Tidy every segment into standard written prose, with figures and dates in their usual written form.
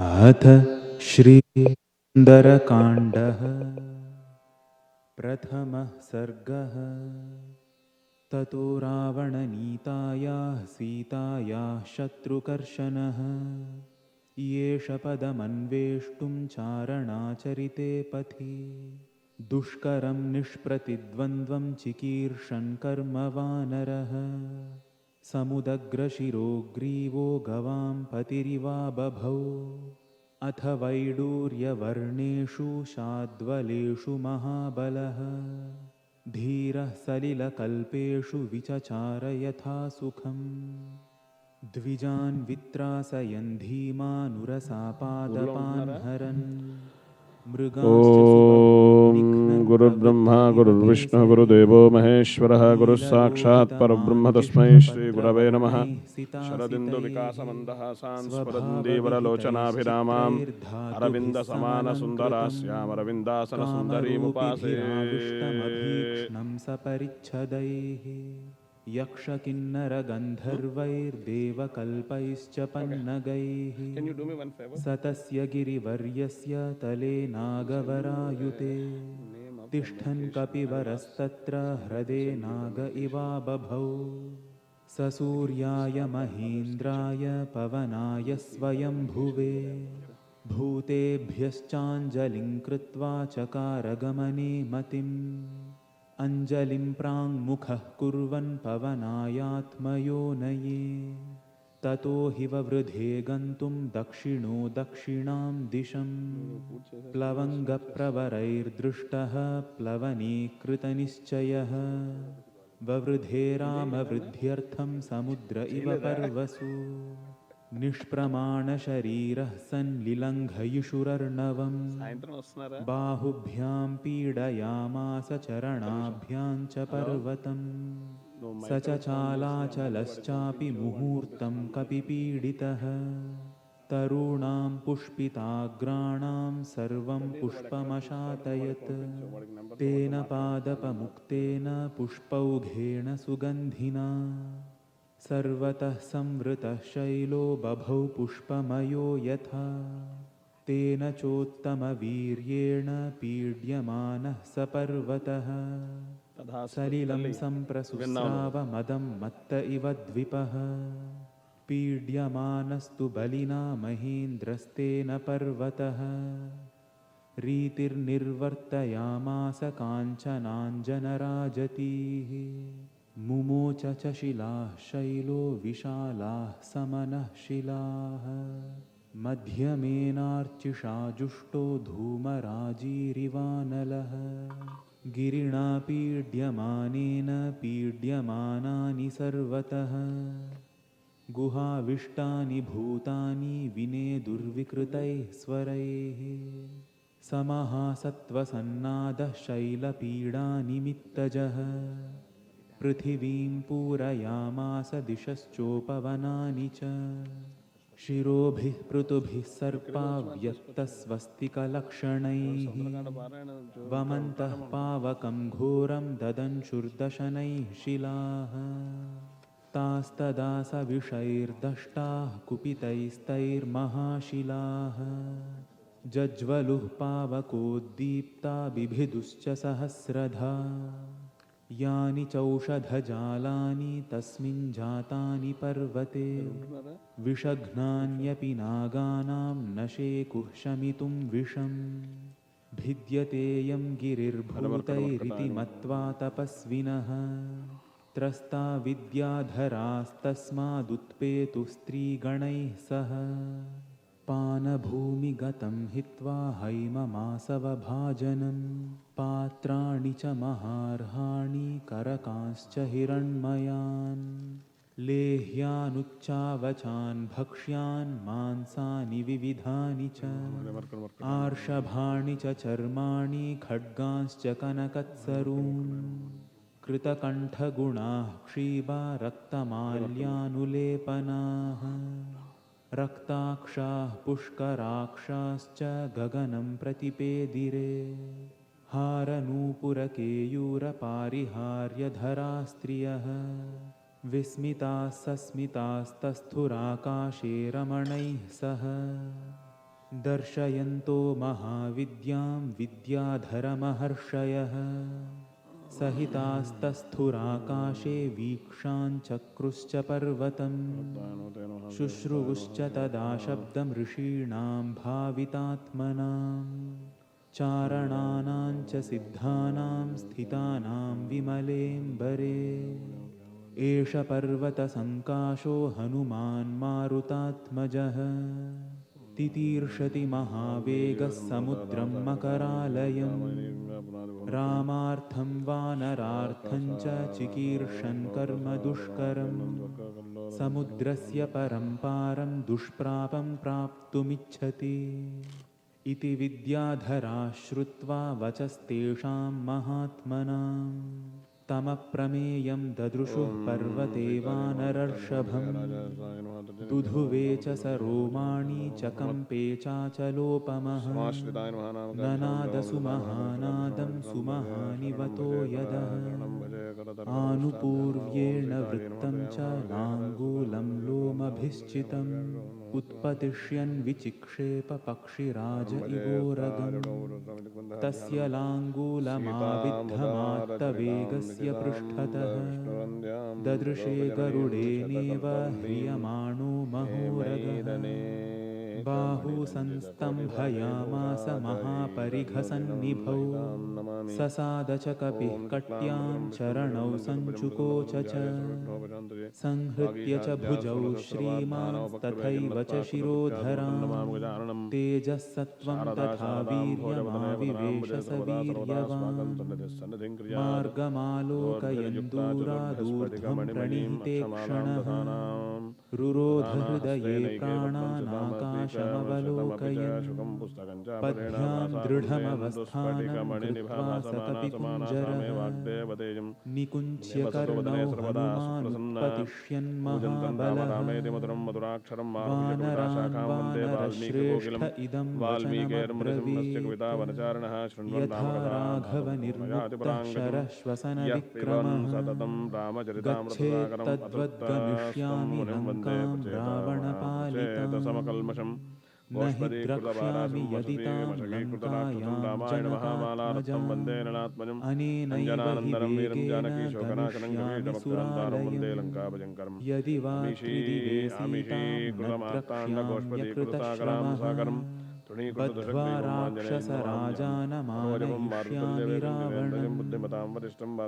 अथ श्रीसुन्दरकाण्डः प्रथमः सर्गः। ततो रावणनीतायाः सीतायाः शत्रुकर्षणः येष पदमन्वेष्टुं चारणाचरिते पथि दुष्करं निष्प्रतिद्वन्द्वं चिकीर्षन् कर्मवानरः समुदग्रशिरोग्रीवो गवां पतिरिवा बभौ अथ वैडूर्यवर्णेषु शाद्वलेषु महाबलः धीरः सलिलकल्पेषु विचचार यथा सुखम् द्विजान् वित्रासयन् धीमानुरसापादपान् हरन् मृगांश्च ओम गुरुर्ब्रह्मा गुरुर्विष्णु गुरुदेवो महेश्वरः गुरुः साक्षात् परब्रह्म तस्मै श्री गुरवे नमः। शरदिन्दु विकासमन्दहासान् स्फुरन्दीवरलोचनाभिरामाम् अरविन्द समान सुन्दरास्याम् अरविन्दासन सुन्दरीमुपासे। सपरिच्छदैः यक्षकिन्नरगन्धर्वैर्देवकल्पैश्च पन्नगैः सतस्य गिरिवर्यस्य तले नागवरायुते तिष्ठन् कपिवरस्तत्र ह्रदे नाग इवा बभौ स सूर्याय महेन्द्राय पवनाय स्वयंभुवे भूतेभ्यश्चाञ्जलिं कृत्वा चकारगमने मतिम् अञ्जलिं प्राङ्मुखः कुर्वन् पवनायात्मयोनये ततो हि ववृधे गन्तुं दक्षिणो दक्षिणां दिशं प्लवङ्गप्रवरैर्दृष्टः प्लवनीकृतनिश्चयः ववृधे रामवृद्ध्यर्थं समुद्र इव पर्वसु निष्प्रमाणशरीरः सन् लिलङ्घयिषुरर्णवम् बाहुभ्यां पीडयामास चरणाभ्यां च पर्वतम् स च चालाचलश्चापि मुहूर्तं कपिपीडितः तरूणां पुष्पिताग्राणां सर्वं पुष्पमशातयत् तेन पादपमुक्तेन पुष्पौघेन सुगन्धिना सर्वतः संवृतः शैलो बभौ पुष्पमयो यथा तेन चोत्तमवीर्येण पीड्यमानः स पर्वतः सलिलं सम्प्रसुस्रावमदं मत्त इव द्विपः पीड्यमानस्तु बलिना महेन्द्रस्तेन पर्वतः रीतिर्निर्वर्तयामास काञ्चनाञ्जनराजतीः मुमोच च शिलाः शैलो विशालाः समनः शिलाः मध्यमेनार्चिषा जुष्टो धूमराजीरिवानलः गिरिणा पीड्यमानेन पीड्यमानानि सर्वतः गुहाविष्टानि भूतानि विनेदुर्विकृतैः स्वरैः समहासत्त्वसन्नादः शैलपीडानिमित्तजः पृथिवीं पूरयामास दिशश्चोपवनानि च शिरोभिः पृतुभिः सर्पाव्यक्तस्वस्तिकलक्षणैः वमन्तः पावकं घोरं ददंशुर्दशनैः शिलाः तास्तदा सविषैर्दष्टाः कुपितैस्तैर्महाशिलाः जज्वलुः पावकोद्दीप्ता बिभिदुश्च सहस्रधा यानि चौषधजालानि तस्मिन् जातानि पर्वते विषघ्नान्यपि नागानां न शेकुः शमितुं विषम् भिद्यतेयं गिरिर्भूतैरिति मत्वा तपस्विनः त्रस्ता विद्याधरास्तस्मादुत्पेतु स्त्रीगणैः सह पानभूमिगतं हित्वा हैममासवभाजनं पात्राणि च महार्हाणि करकांश्च हिरण्मयान् लेह्यानुच्चावचान् भक्ष्यान् मांसानि विविधानि च आर्षभाणि च चर्माणि खड्गांश्च कनकत्सरून् कृतकण्ठगुणाः क्षीबा रक्तमाल्यानुलेपनाः रक्ताक्षाः पुष्कराक्षाश्च गगनं प्रतिपेदिरे हारनूपुरकेयूरपारिहार्यधरास्त्रियः विस्मिताः सस्मितास्तस्थुराकाशे रमणैः सह दर्शयन्तो महाविद्यां विद्याधरमहर्षयः सहितास्तस्थुराकाशे वीक्षाञ्चक्रुश्च पर्वतम् शुश्रुवुश्च तदा शब्दं ऋषीणां भावितात्मनां चारणानां च सिद्धानां स्थितानां विमलेऽम्बरे एष पर्वतसङ्काशो हनुमान् मारुतात्मजः तितीर्षति महावेगः समुद्रं मकरालयम् रामार्थं वानरार्थं च चिकीर्षन् कर्म दुष्करं समुद्रस्य परं पारं दुष्प्रापं प्राप्तुमिच्छति इति विद्याधरा श्रुत्वा वचस्तेषां महात्मनां तमप्रमेयं ददृशुः पर्वते वानरर्षभम् दुधुवे च स रोमाणि च कम्पे चाचलोपमः ननादसुमहानादं सुमहानिवतो यदः आनुपूर्व्येण वृत्तं च लाङ्गूलं लोमभिश्चितम् उत्पतिष्यन् विचिक्षेप पक्षिराज इवोरगम् तस्य लाङ्गूलमाविद्धमात्तवेगस्य पृष्ठतः ददृशे गरुडेनेव ह्रियमाणो महोरगः बाहू संस्तम्भयामास महापरिघसन्निभौ ससाद च कपिः कट्यां चरणौ सञ्चुकोच च संहृत्य च भुजौ श्रीमांस्तथैव च शिरोधरां तेजःसत्त्वं तथा वीर्यमाविवेश स वीर्यवान् मार्गमालोकयन् दूरादूर्ध्वं प्रणीते क्षणः रुरोधहृदये प्राणानाकाशमवलोकयन् पद्भ्यां दृढमवस्थानं कृत्वा स कपिकुञ्जरः निकुञ्च्य कर्णौ हनुमानुत्पतिष्यन् महाबलः वानराश्रेष्ठ इदं वचनमब्रवीत् यथा राघवनिर्मुक्तः शरश्वसनविक्रमः गच्छेत्तद्वद्गमिष्यामि लङ्कां रावणपालिताम् न हि द्रक्ष्यामि यदि तां लङ्कायां जनकात्मजाम् अनेनैव हि वेगेन गमिष्यामि सुरालयम् यदि वा त्रिदिवे सीतां न द्रक्ष्याम्यकृतश्रमः बद्ध्वा राक्षसराजानमानयिष्यामि रावणम्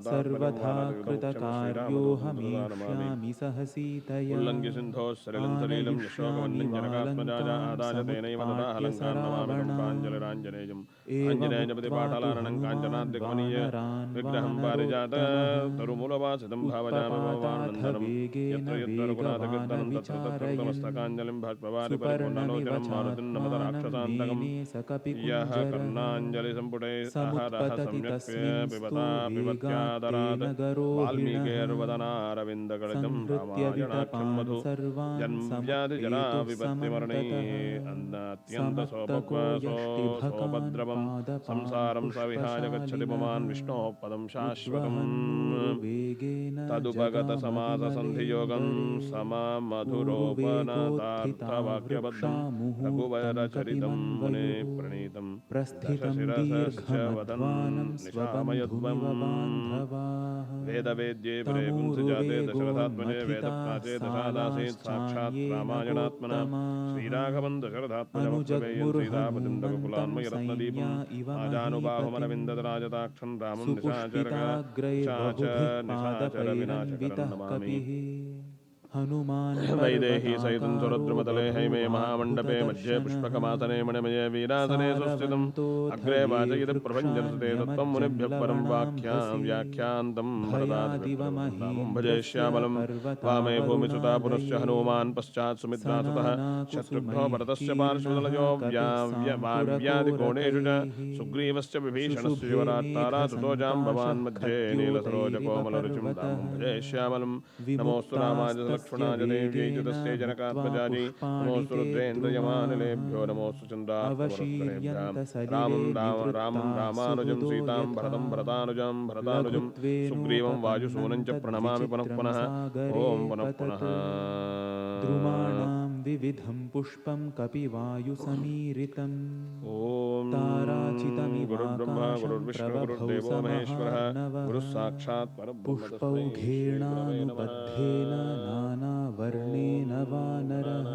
सर्वथा कृतकार्योऽहमेष्यामि सह सीतया आनयिष्यामि वालङ्कां समुत्पाट्य स रावणाम् एवमुक्त्वा तु हनुमान् वानरान् वेगेन वेगवान् विचारयन् सुपर्णमिव समुत्पतति तस्मिन् स्तूवेगात्तेन गरोहिणः संहृत्य वितपान् सर्वान् समुत्पेतुः समन्ततः समक्तको यष्टिभकान् पादपान् वेगेन तदुपगतसमाससन्धियोगं समामधुरोपनतार्थवाक्यबद्धं रघुवरचरितं मुने प्रणीतं प्रस्थितं दीर्घमध्वानं स्वबन्धुमिव बान्धवाः वेदवेद्ये प्रेपुंसजाते दशरथात्मजे वेदप्राचे दशादासीत् साक्षात् रामायणात्मना श्रीराघवं दशरथात्मजमप्रमेयं सीतापतिं रघुकुलान्मयरत्नदीपम् आजानुबाहुमरविन्ददराजताक्षं रामं निशाचरविनाशकरं नमामि वैदेही सहितं सुरद्रुमतले हैमे महामण्डपे मध्ये पुष्पकमासने मणिमये वीरासने सुस्थितम् अग्रे वाचयति प्रभञ्जनसुते तत्त्वं मुनिभ्यः परं व्याख्यान्तं भरतादिवं भजे श्यामलं वामे भूमिसुता पुनश्च हनुमान् पश्चात् सुमित्रासुतः शत्रुघ्नो भरतस्य पार्श्वदलयो वाव्यादिकोणेषु च सुग्रीवश्च विभीषणस्य युवराट्तारासुतो जाम्बवान् मध्ये नीलसरोजकोमलरुचिं रामं भजे श्यामलं नमोऽस्तु रामाय लक्ष्मणाय देव्यै च तस्यै जनकात्मजायै नमोऽस्तु रुद्रेन्द्रयमानिलेभ्यो नमोऽस्तु चन्द्रात्मपुरस्करेभ्यः रामं रामानुजं सीतां भरतं भरतानुजं सुग्रीवं वायुसूनं च प्रणमामि पुनः पुनः ॐ पुनः पुनः विविधं पुष्पं कपिवायुसमीरितम् ಓಂ ಗುರುರ್ಬ್ರಹ್ಮ ताराचितमिवाकाशं ಗುರುರ್ವಿಷ್ಣು प्रबभौ ಗುರುರ್ದೇವೋ ಮಹೇಶ್ವರಃ समहार्णवः ಗುರು ಸಾಕ್ಷಾತ್ ಪರಬ್ರಹ್ಮ ತಸ್ಮೈ ಶ್ರೀ ಗುರವೇ ನಮಃ. पुष्पौघेणानुबद्धेन नानावर्णेन वानरः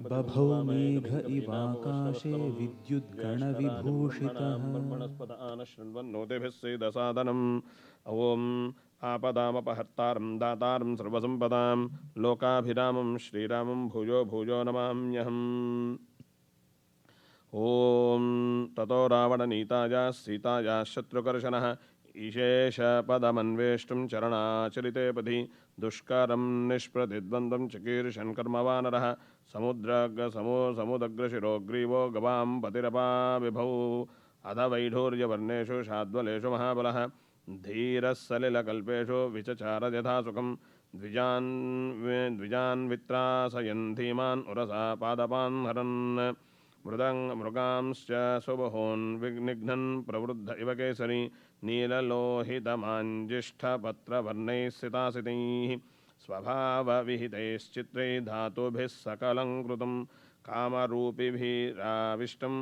बभौ मेघ इवाकाशे विद्युद्गणविभूषितः ब्रह्मणस्पद आन शृण्वन्नोतिभिः सीदसादनम्. ಓಂ आपदामपहर्तारं दातारं सर्वसम्पदां लोकाभिरामं श्रीरामं भूयो भूयो नमाम्यहम्. ಓಂ ತಥೋ ರಾವಣನೀತಾಯ ಸೀತಾಯ ಶತ್ರುಕರ್ಷಣಃ ಈಶೇಷಪದಮನ್ವೇಷ್ಟುಂ ಚರಣಾಚರಿತೆ ಪಥಿ ದುಷ್ಕರಂ ನಿಷ್ಪ್ರತಿದ್ವಂದ್ವಂ ಚಿಕೀರ್ಷನ್ ಕರ್ಮವಾನರಃ ಸಮುದಗ್ರಶಿರೋಗ್ರೀವೋ ಗವಾಂ ಪತಿರಪಾವಿಭೌ ಅಧ ವೈಢೂರ್ಯವರ್ಣೇಷು ಶಾದ್ವಲೇಷು ಮಹಾಬಲಃ ಧೀರಃ ಸಲಿಲಕಲ್ಪೇಷು ವಿಚಚಾರ ಯಥಾ ಸುಖಂ ದ್ವಿಜಾನ್ ವಿತ್ರಾಸಯನ್ ಧೀಮಾನ್ ಉರಸಾ ಪಾದಪಾನ್ ಹರನ್ ಮೃಗಾಂಶ್ಚ ಸುಬಹೂನ್ ವಿಘ್ನನ್ ಪ್ರವೃದ್ಧ ಇವ ಕೇಸರಿ ನೀಲಲೋಹಿತಮಾಂಜಿಷ್ಠಪತ್ರವರ್ಣೈಃ ಸಿತಾಸಿತೈಃ ಸ್ವಭಾವವಿಹಿತೈಶ್ಚಿತ್ರೈಃ ಧಾತುಭಿಃ ಸಕಲಂ ಕೃತಂ ಕಾಮರೂಪಿಭಿರಾವಿಷ್ಟಂ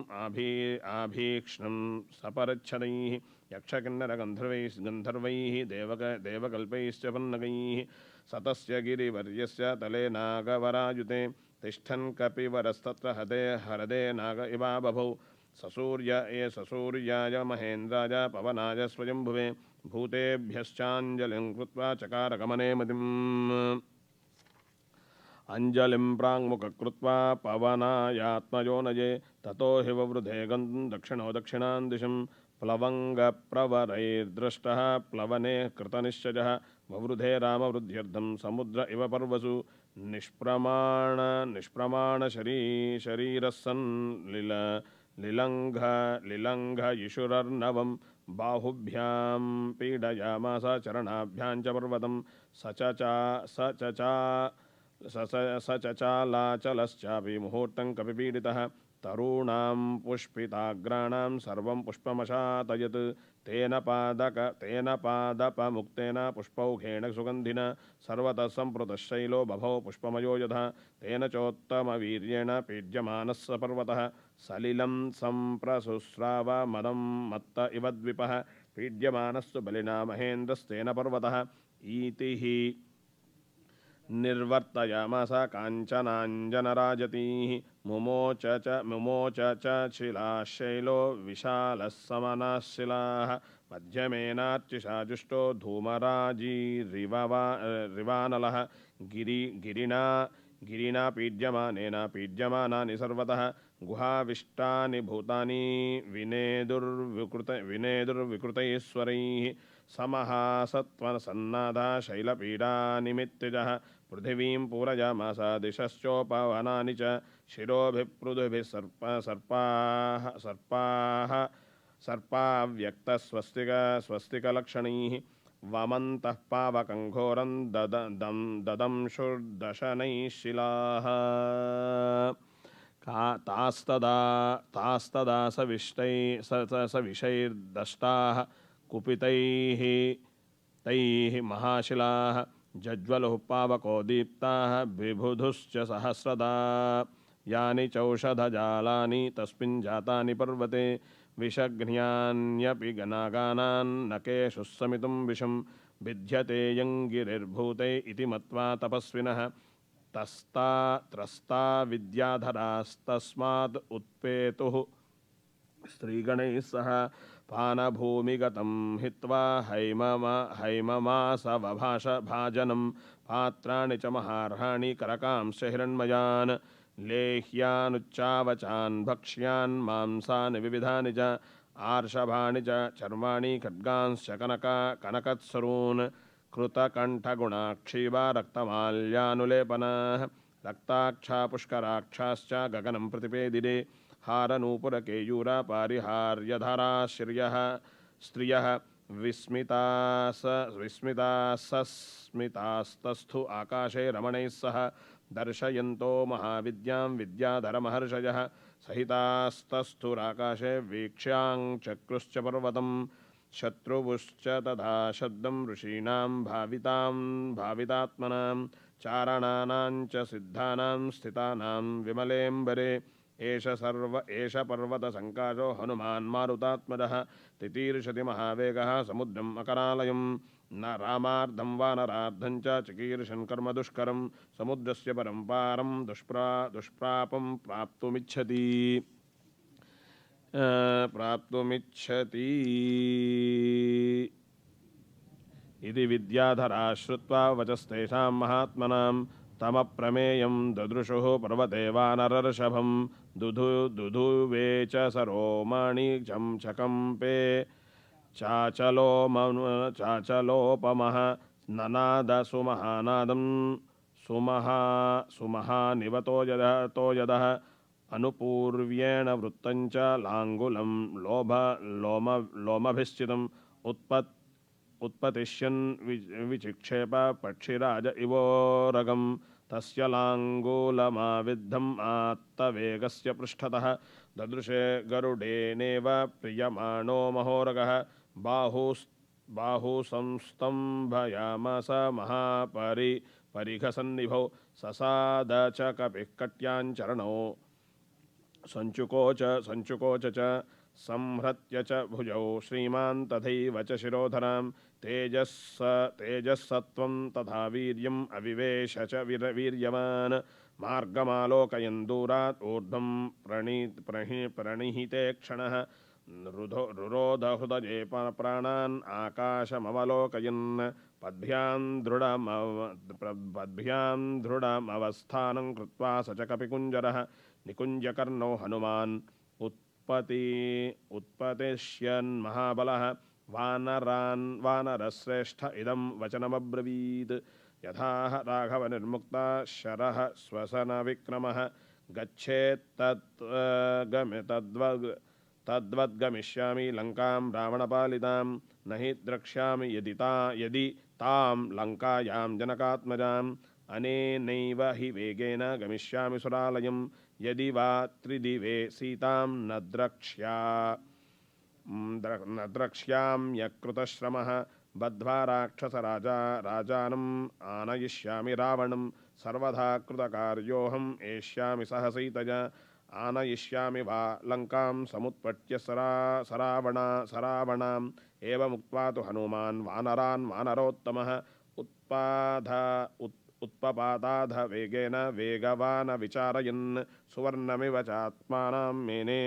ಆಭೀಕ್ಷ್ಣಂ ಸಪರಿಚ್ಛದೈಃ ಯಕ್ಷಕಿನ್ನರಗಂಧರ್ವೈಃ ದೇವಕಲ್ಪೈಶ್ಚ ಪನ್ನಗೈಃ ಸತಸ್ಯ ಗಿರಿವರ್ಯಸ್ಯ ತಲೆ ನಾಗವರಾಯುತೆ ತಿಷ್ಠನ್ ಕಪಿವರಸ್ತತ್ರ ಹರದೆ ನಾಗ ಇವಾ ಬಭೌ ಸಸೂರ್ಯಾಯ ಮಹೇಂದ್ರಾಯ ಪವನಾಯ ಸ್ವಯಂಭುವೆ ಭೂತೇಭ್ಯಶ್ಚಾಂಜಲಿಂ ಕೃತ್ವಾ ಚಕಾರ ಗಮನೆ ಮತಿಂ ಅಂಜಲಿಂ ಪ್ರಾಂಗುಖಕೃತ್ವಾ ಪವನಾಯಾತ್ಮಯೋನಯೇ ತಥೋ ಹಿ ವವೃಧೇ ಗಂತುಂ ದಕ್ಷಿಣೋ ದಕ್ಷಿಣಾನ್ ದಿಶಂ ಪ್ಲವಂಗಪ್ರವರೈರ್ದೃಷ್ಟಃ ಪ್ಲವನೆ ಕೃತನಿಶ್ಚಯಃ ವವೃಧೇ ರಾಮವೃದ್ಧ್ಯರ್ಥಂ ಸಮುದ್ರ ಇವ ಪರ್ವಸು ನಿಷ್ಪ್ರಮಾಣ ಶರೀರಸ್ಸನ್ ಲಿಲಂಘ ಇಶುರರ್ನವಂ ಬಾಹುಭ್ಯಾಂ ಪೀಡಯಾಮಾಸ ಚರಣಾಭ್ಯಾಂ ಚ ಪರ್ವತಂ ಸಚಚಾಲಾಚಲಶ್ಚಾಪಿ ಮುಹೂರ್ತಂ ಕಪಿಪೀಡಿತಃ ತರುಣಾಂ ಪುಷ್ಪಿತಾಗ್ರಾಣಾಂ ಸರ್ವಂ ಪುಷ್ಪಮಶಾತಯತ್ ತೇನ ಪಾದಪಮುಕ್ತೇನ ಪುಷ್ಪೌಘೇಣ ಸುಗಂಧಿನ ಸರ್ವತಃ ಸಂಪ್ರತಃ ಶೈಲೋ ಬಭೌ ಪುಷ್ಪಮಯೋ ಯಥಾ ತೇನ ಚೋತ್ತಮವೀರ್ಯೇಣ ಪೀಡ್ಯಮಾನಃ ಸ ಪರ್ವತಃ ಸಲಿಲಂ ಸಂಪ್ರಸುಸ್ರಾವ ಮದಂ ಮತ್ತ ಇವ ದ್ವಿಪಃ ಪೀಡ್ಯಮಾನಸ್ಸು ಬಲಿನಾ ಮಹೇಂದ್ರಸ್ತೇನ ಪರ್ವತಃ ಈತಿ ನಿರ್ವರ್ತಯಾಮಾಸ ಕಾಂಚನಾಂಜನರಾಜತೀಃ ಮುಮೋಚ ಚ ಶಿಲಾಶೈಲೋ ವಿಶಾಲಃ ಸಮನಾಃ ಶಿಲಾಃ ಮಧ್ಯಮೇನಾರ್ಚಿಷಾ ಜುಷ್ಟೋ ಧೂಮರಾಜಿರಿವಾನಲಃ ಗಿರಿಣಾ ಪೀಡ್ಯಮಾನಾನಿ ಸರ್ವತಃ ಗುಹಾವಿಷ್ಟಾನಿ ಭೂತಾನಿ ವಿನೇದುರ್ವಿಕೃತೈಶ್ವರೈಃ ಸಮಹಾಸತ್ವಸನ್ನಾದಾ ಶೈಲಪೀಡಾನಿಮಿತ್ಯಜಃ ಪೃಥಿವೀಂ ಪೂರಯಾಮಾಸ ದಿಶಶ್ಚೋಪವನಾನಿ ಚ ಶಿರೋಭಿಃ ಸರ್ಪಾವ್ಯಕ್ತಸ್ವಸ್ತಿಕಲಕ್ಷಣೈಃ ವಮಂತಃ ಪಾವಕಂ ಘೋರಂ ದದಂಶುರ್ದಶನೈಃ ಶಿಲಾಃ ತಾಸ್ತದಾ ಸವಿಷೈರ್ದಷ್ಟಾಃ ಕುಪಿತೈಃ ತೈಃ ಮಹಾಶಿಲಾಃ ಜಜ್ವಲುಃ ಪಾವಕೋ ದೀಪ್ತಾಃ ಬಿಬುಧುಶ್ಚ ಸಹಸ್ರದಾ ಯಾನಿ ಚೌಷಧಜಾಲಾನಿ ತಸ್ಮಿನ್ ಜಾತಾನಿ ಪರ್ವತೆ ವಿಷಘ್ನ್ಯಾನ್ಯಪಿ ಗನಾಗಾನಾನ್ ನಕೇಷು ಸಮಿತುಂ ವಿಷಂ ವಿದ್ಯತೆ ಯಂಗಿರಿರ್ಭೂತೈ ಇತಿ ಮತ್ವಾ ತಪಸ್ವಿನಃ ತ್ರಸ್ತಾ ವಿದ್ಯಾಧರಾಸ್ತಸ್ಮಾತ್ ಉತ್ಪೇತುಃ ಸ್ತ್ರೀಗಣೈಃ ಸಹ ಪಾನಭೂಮಿಗತಂ ಹಿತ್ವಾ ಹೈಮಮಾಸವಭಾಷ ಭಾಜನಂ ಪಾತ್ರಾಣಿ ಚ ಮಹಾರ್ಹಾಣಿ ಕರಕಾಂಶ್ಚ ಹಿರಣ್ಮಯಾನ್ ಲೇಹ್ಯಾನುಚ್ಚಾವಚಾನ್ ಭಕ್ಷ್ಯಾನ್ ಮಾಂಸಾನಿ ವಿವಿಧಾನಿ ಚ ಆರ್ಷಭಾಣಿ ಚ ಚರ್ಮಾಣಿ ಖಡ್ಗಾಂಶ್ಚ ಕನಕತ್ಸರೂನ್ ಕೃತಕಂಠಗುಣಾಕ್ಷೀವಾ ರಕ್ತಮಾಲ್ಯಾನುಲೇಪನಾಃ ರಕ್ತಾಕ್ಷಾ ಪುಷ್ಕರಾಕ್ಷಾಶ್ಚ ಗಗನಂ ಪ್ರತಿಪೇದಿರೆ ಹಾರನೂಪುರಕೇಯೂರ ಪಾರಿಹಾರ್ಯಧರಾ ಸ್ತ್ರಿಯಃ ವಿಸ್ಮಿತಾಸ್ತಸ್ಥು ಆಕಾಶೇ ರಮಣೈಃ ಸಹ ದರ್ಶಯಂತೋ ಮಹಾವಿದ್ಯಾಂ ವಿದ್ಯಾಧರಮಹರ್ಷಯಃ ಸಹಿತಾಸ್ತಸ್ಥುರಾಕಾಶೇ ವೀಕ್ಷ್ಯಾಂಚಕ್ರುಶ್ಚ ಪರ್ವತಂ ಶತ್ರುವುಶ್ಚ ತಥಾ ಶಬ್ದಂ ಋಷೀಣಾಂ ಭಾವಿತಾತ್ಮನಾಂ चारणानां च सिद्धानां स्थितानां विमलेऽम्बरे एष पर्वतसङ्काशो हनुमान् मारुतात्मजः तितीर्षति महावेगः समुद्रम् अकरालयम् न रामार्धं वानरार्धं च चिकीर्षन् कर्म दुष्करं समुद्रस्य परं पारं दुष्प्रापं प्राप्तुमिच्छति इति विद्याधरा श्रुत्वा वचस्तेषां महात्मनां तमप्रमेयं ददृशुः पर्वते वानरर्षभं दुधुवे च सरोमाणि चकम्पे चाचलोपमः ननाद सुमहानादं सुमहानिवतो यदः अनुपूर्व्येण वृत्तञ्च लाङ्गुलं लोमभिश्चितम् उत्पतिष्यन् विचिक्षेप पक्षिराज इवोरगं तस्य लाङ्गूलमाविद्धम् आत्तवेगस्य पृष्ठतः ददृशे गरुडेनेव प्रियमाणो महोरगः बाहुसंस्तम्भयामास महापरिघसन्निभौ ससाद च कपिः कट्याञ्चरणौ सञ्चुकोच च संहृत्य च भुजौ श्रीमान् तथैव च शिरोधरां तेजःसत्त्वं तथा वीर्यम् अविवेश च वीर्यवान् मार्गमालोकयन् दूरात् ऊर्ध्वं प्रणिहिते क्षणः रुरोधहृदये प्राणान् आकाशमवलोकयन् पद्भ्यां दृढमवस्थानं कृत्वा स च कपिकुञ्जरः निकुञ्जकर्णो हनुमान् उत्पतिष्यन् महाबलः वानरश्रेष्ठ इदं वचनमब्रवीत् यथा राघवनिर्मुक्ता शरः श्वसनविक्रमः गच्छेत् तद्वद्गमिष्यामि लङ्कां रावणपालितां न हि द्रक्ष्यामि यदि तां लङ्कायां जनकात्मजाम् अनेनैव हि वेगेन गमिष्यामि सुरालयं यदि वा त्रिदिवे सीतां न द्रक्ष्याम्यकृतश्रमः बद्ध्वा राक्षसराजानम् आनयिष्यामि रावणं सर्वथा कृतकार्योऽहम् एष्यामि सह सीतया आनयिष्यामि वा लङ्कां समुत्पट्य सरावणाम् एवमुक्त्वा तु हनुमान् वानरोत्तमः उत्पपादाध वेगेन वेगवान् विचारयन् सुवर्णमिव चात्मानं मेने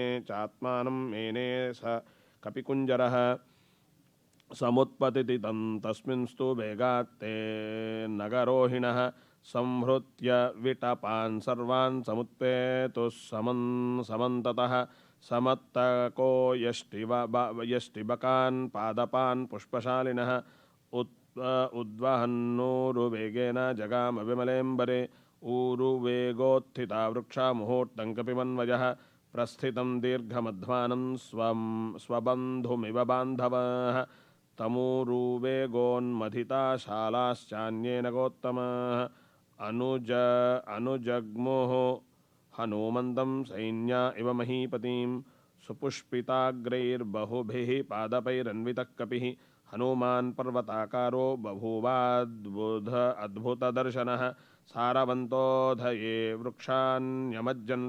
स कपिकुञ्जरः समुत्पतिति तस्मिंस्तु वेगात्ते नगरोहिणः संहृत्य विटपान् सर्वान् समुत्पेतुः समन्ततः समत्तको यष्टिबकान् पादपान् पुष्पशालिनः उद्वहन्नूरुवेगेन जगाम विमलेऽम्बरे ऊरुवेगोत्थिता वृक्षा मुहूर्तं कपिमन्वयः प्रस्थितं दीर्घमध्वानं स्वबन्धुमिव बान्धवः तमूरुवेगोन्मथिता शालाश्चान्येन गोत्तमाः अनुजग्मुः हनूमन्तं सैन्या इव महीपतिं सुपुष्पिताग्रैर्बहुभिः पादपैरन्वितः कपिः हनुमान् पर्वताकारो बभूवाद्भुतदर्शनः सारवन्तोधये वृक्षान्यमज्जन्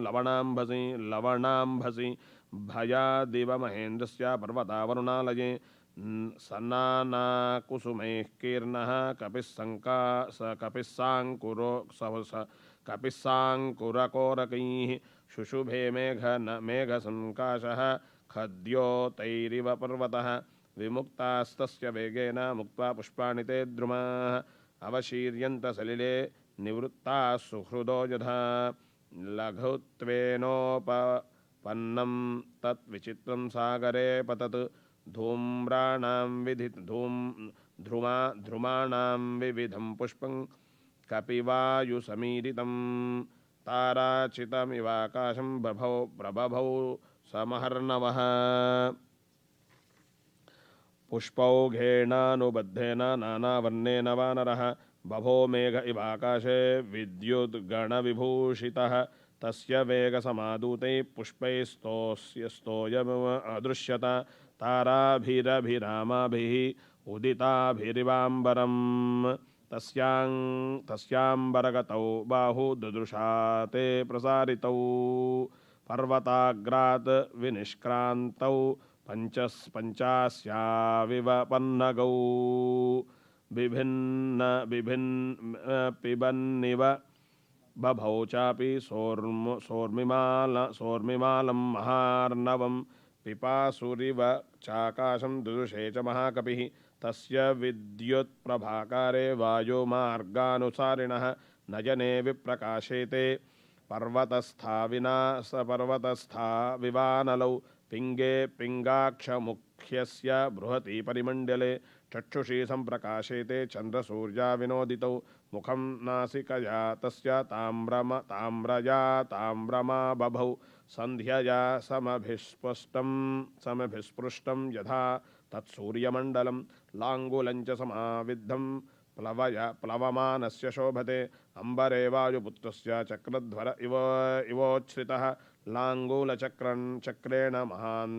लवणाम्भसि भयादिव महेन्द्रस्य पर्वतावरुणालये सन्नानाकुसुमैः कीर्णः कपिस्साङ्कुरकोरकैः शुशुभे मेघसङ्काशः खद्योतैरिव पर्वतः विमुक्तास्तस्य वेगेन मुक्त्वा पुष्पाणि ते द्रुमाः अवशीर्यन्त सलिले निवृत्ताः सुहृदो यथा लघुत्वेनोपपन्नं तद्विचित्रं सागरे पतत् ध्रुमाणां विविधं पुष्पं कपिवायुसमीरितं ताराचितमिवाकाशं प्रबभौ समहर्णवः पुष्पौघेणानुबद्धेन नानावर्णेन वानरः बभो मेघ इवाकाशे विद्युद्गणविभूषितः तस्य वेगसमादूतैः पुष्पैस्तोयमिव अदृश्यत ताराभिरभिरामाभिः उदिताभिरिवाम्बरम् तस्यांबरगतौ बाहु ददृशा ते प्रसारितौ पर्वताग्रात् विनिष्क्रान्तौ पञ्चास्याविव पन्नगौ पिबन्निव बभौ चापि सोर्मिमालं महार्णवं पिपासुरिव चाकाशं ददृशे च महाकपिः तस्य विद्युत्प्रभाकारे वायुमार्गानुसारिणः नयने विप्रकाशेते पर्वतस्था विवानलौ पिङ्गे पिङ्गाक्षमुख्यस्य बृहति परिमण्डले चक्षुषी सम्प्रकाशेते चन्द्रसूर्या विनोदितौ मुखं नासिकया तस्य ताम्रमा बभौ सन्ध्यया समभिस्पृष्टं यथा तत्सूर्यमण्डलं लाङ्गुलं च समाविद्धं प्लवमानस्य शोभते अम्बरे वायुपुत्रस्य चक्रध्वर इवोच्छ्रितः लाङ्गूलचक्रेण महान्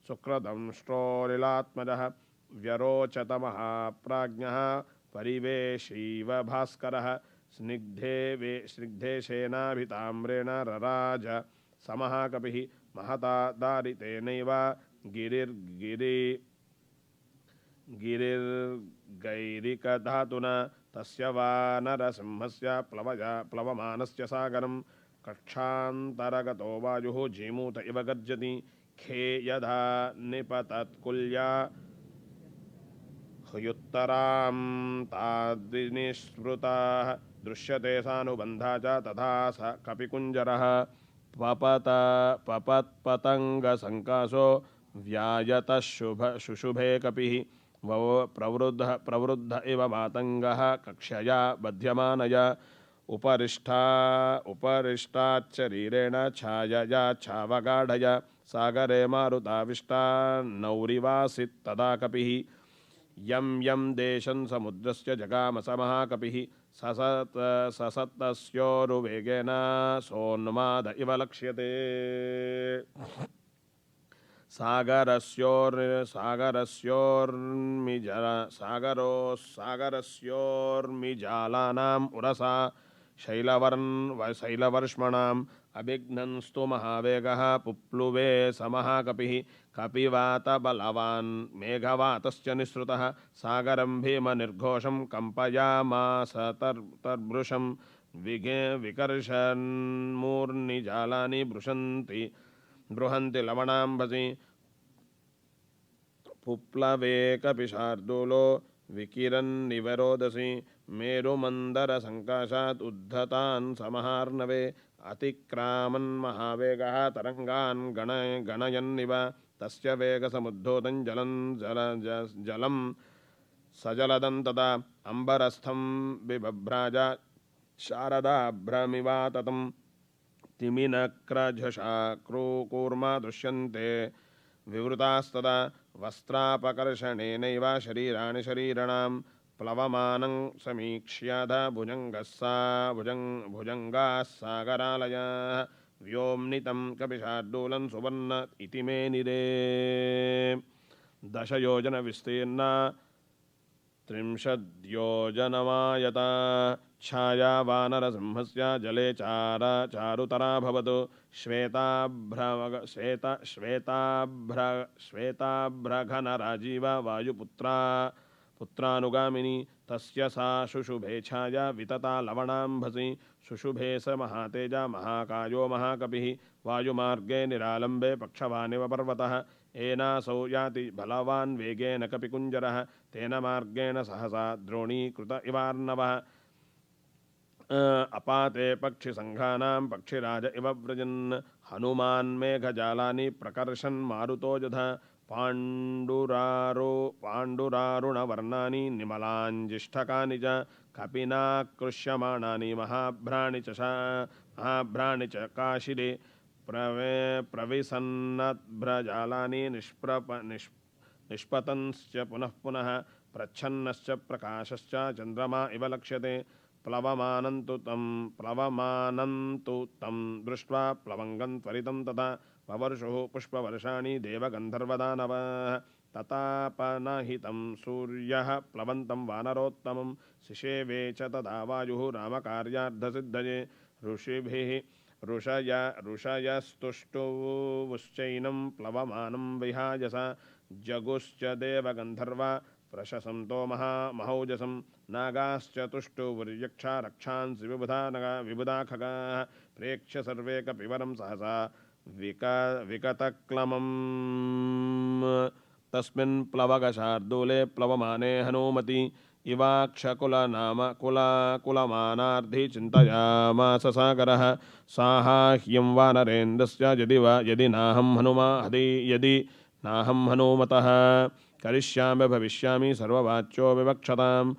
शुक्रदंष्ट्रोलिलात्मजः व्यरोचत महाप्राज्ञः परिवेशीव भास्करः स्निग्धेशेनाभिताम्रेण रराज समहाकपिः महता दारितेनैव गिरिर्गैरिकधातुना तस्य वानरसिंहस्य प्लवमानस्य सागरं कक्षान्तरगतो वायुः जीमूत इव गर्जति खे यदा निपतत्कुल्या ह्युत्तरां ताद्विनिस्मृताः दृश्यते सानुबन्धा च तथा स कपिकुञ्जरः पपत्पतङ्गसङ्कासो व्यायतः शुशुभे कपिः प्रवृद्ध इव मातङ्गः कक्ष्यया बध्यमानया उपरिष्टाच्चरीरेण छायया छावगाढया सागरे मारुताविष्टा नौरिवासीत् तदा कपिः यं देशं समुद्रस्य जगाम स महाकपिः ससत्तस्योरुवेगेन सोन्माद इव लक्ष्यते सागरस्योर्मिजालानाम् उरसा शैलवर्ष्मणाम् अभिघ्नंस्तु महावेगः पुप्लुवे स महाकपिः कपिवातबलवान् मेघवातश्च निःसृतः सागरं भीमनिर्घोषं कम्पयामास तर्भृशं विकर्षन्मूर्निजालानि बृहन्ति लवणाम्भसि पुप्लवे कपिशार्दूलो विकिरन्निवरोदसि मेरुमन्दरसङ्काशात् उद्धतान् समहार्णवे अतिक्रामन्महावेगः तरङ्गान् गणयन्निव तस्य वेगसमुद्धोतं जलं सजलदं तदा अम्बरस्थं बिभ्राज शारदाभ्रमिवाततं तिमिनक्रझषा कूर्मा दृश्यन्ते विवृतास्तदा वस्त्रापकर्षणेनैव शरीराणि शरीराणां प्लवमानं समीक्ष्याध भुजङ्गाः सागरालयाः व्योम्नितं कपिशार्दूलं सुवर्ण इति मे निरे 10 योजनविस्तीर्णा 30 योजनमायता छाया वानरसिंहस्य जले चारुतरा भवतु श्वेताभ्रघनराजीव पुत्रानुगामिनी तस्य सा शुशुभे छाया वितता लवणाम्भसि शुशुभे स महातेजा महाकायो महाकपिः वायुमार्गे निरालम्बे पक्षवानिव पर्वतः एनासौ याति बलवान् वेगेन कपिकुञ्जरः तेन मार्गेण सहसा द्रोणीकृत इवार्णवः अपाते पक्षिसङ्घानां पक्षिराज इव व्रजन् हनुमान् मेघजालानि प्रकर्षन् मारुतो यथा पाण्डुरारुणवर्णानि निमलाञ्जिष्ठकानि च कपिनाकृष्यमाणानि महाभ्राणि च काशिरे प्रविसन्नद्भ्रजालानि निष्पतंश्च पुनः पुनः प्रच्छन्नश्च प्रकाशश्च चन्द्रमा इव लक्ष्यते प्लवमानन्तु तं दृष्ट्वा प्लवङ्गं त्वरितं तथा ववर्षुः पुष्पवर्षाणि देवगन्धर्वदानवः ततापनहितं सूर्यः प्लवन्तं वानरोत्तमं शिशेवे च तदा वायुः रामकार्यार्थसिद्धये ऋषयस्तुष्टुवुश्चैनं प्लवमानं विहायसा जगुश्च देवगन्धर्वा प्रशसन्तो महौजसं नागाश्च तुष्टुवुर्यक्षा रक्षांसि विबुधा खगाः प्रेक्ष्य सर्वे कपिवरं सहसा विकतक्लमम् तस्मिन् प्लवगशार्दूले प्लवमाने हनूमति इवाक्षकुलमानार्धि चिन्तयामास सागरः साहाह्यं वानरेन्द्रस्य यदि नाहं यदि नाहं हनूमतः करिष्यामि भविष्यामि सर्ववाच्यो विवक्षताम्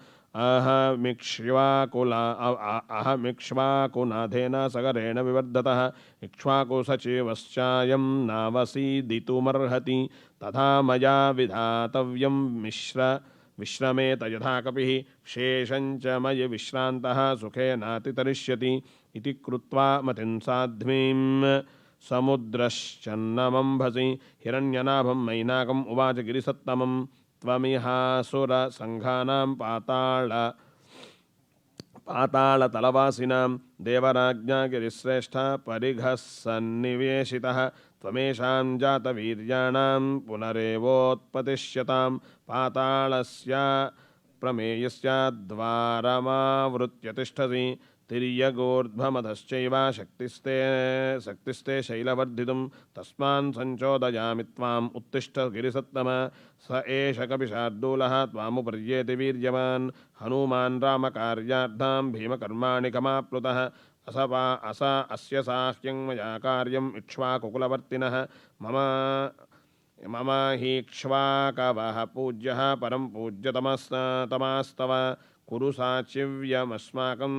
अहमिक्ष्वाकुनाथेन सगरेण विवर्धतः इक्ष्वाकुसचिवश्चायं नावसीदितुमर्हति तथा मया विधातव्यं विश्रमेत यथा कपिः शेषञ्च मयि विश्रान्तः सुखेनातितरिष्यति इति कृत्वा मतिं साध्वीं समुद्रश्चन्नमंभसि हिरण्यनाभं मैनाकम् उवाच गिरिसत्तमं त्वमिहासुरसङ्घानां पातालतलवासिनां देवराज्ञा गिरिश्रेष्ठा परिघः सन्निवेशितः त्वमेषां जातवीर्याणां पुनरेवोत्पतिष्यतां पातालस्य प्रमेयस्याद्वारमावृत्य तिष्ठति तिर्यगोर्ध्वमधश्चैव शक्तिस्ते शैलवर्धितुं तस्मान् सञ्चोदयामि त्वाम् उत्तिष्ठ गिरिसत्तम स एष कपिशार्दूलः त्वामुपर्येति वीर्यवान् हनूमान् रामकार्यार्थं भीमकर्माणि कमाप्लुतः अस्य साह्यं मया कार्यम् इक्ष्वाकुकुलवर्तिनः मम हीक्ष्वाकवः पूज्यः परं पूज्यतमस्तव कुरु साचिव्यमस्माकं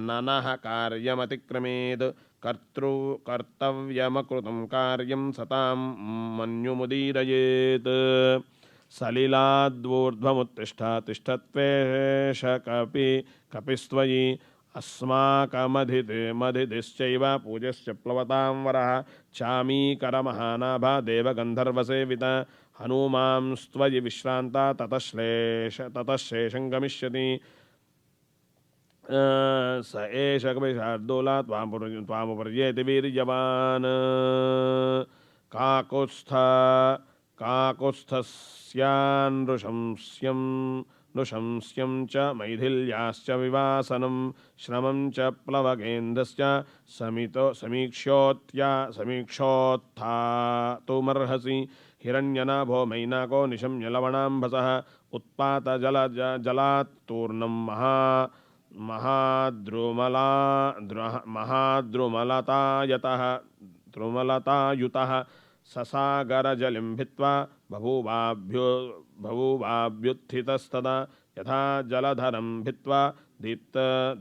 ननः कार्यमतिक्रमेत् कर्तव्यमकृतं कार्यं सतां मन्युमुदीरयेत् सलिलाद्वूर्ध्वमुत्तिष्ठ तिष्ठत्वेष कपिस्त्वयि अस्माकमधितिश्चैव पूजश्च प्लवतां वरः चामीकरमहानाभा देवगन्धर्वसेविता हनूमांस्त्वयि विश्रान्ता ततः शेषं गमिष्यति स एष कपिशार्दूला त्वामुपर्येति वीर्यवान् काकुत्स्थस्यान्नृशंस्यं च मैथिल्याश्च विवासनं श्रमं च प्लवगेन्द्रस्य समीक्षोत्थातुमर्हसि हिरण्यनाभो मैनाको निशम्य लवणाम्भसः उत्पातजलात्तूर्णं महाद्रुमलतायुतः ससागरजलिं भित्त्वा बभूवाभ्युत्थितस्तदा यथा जलधरं भित्त्वा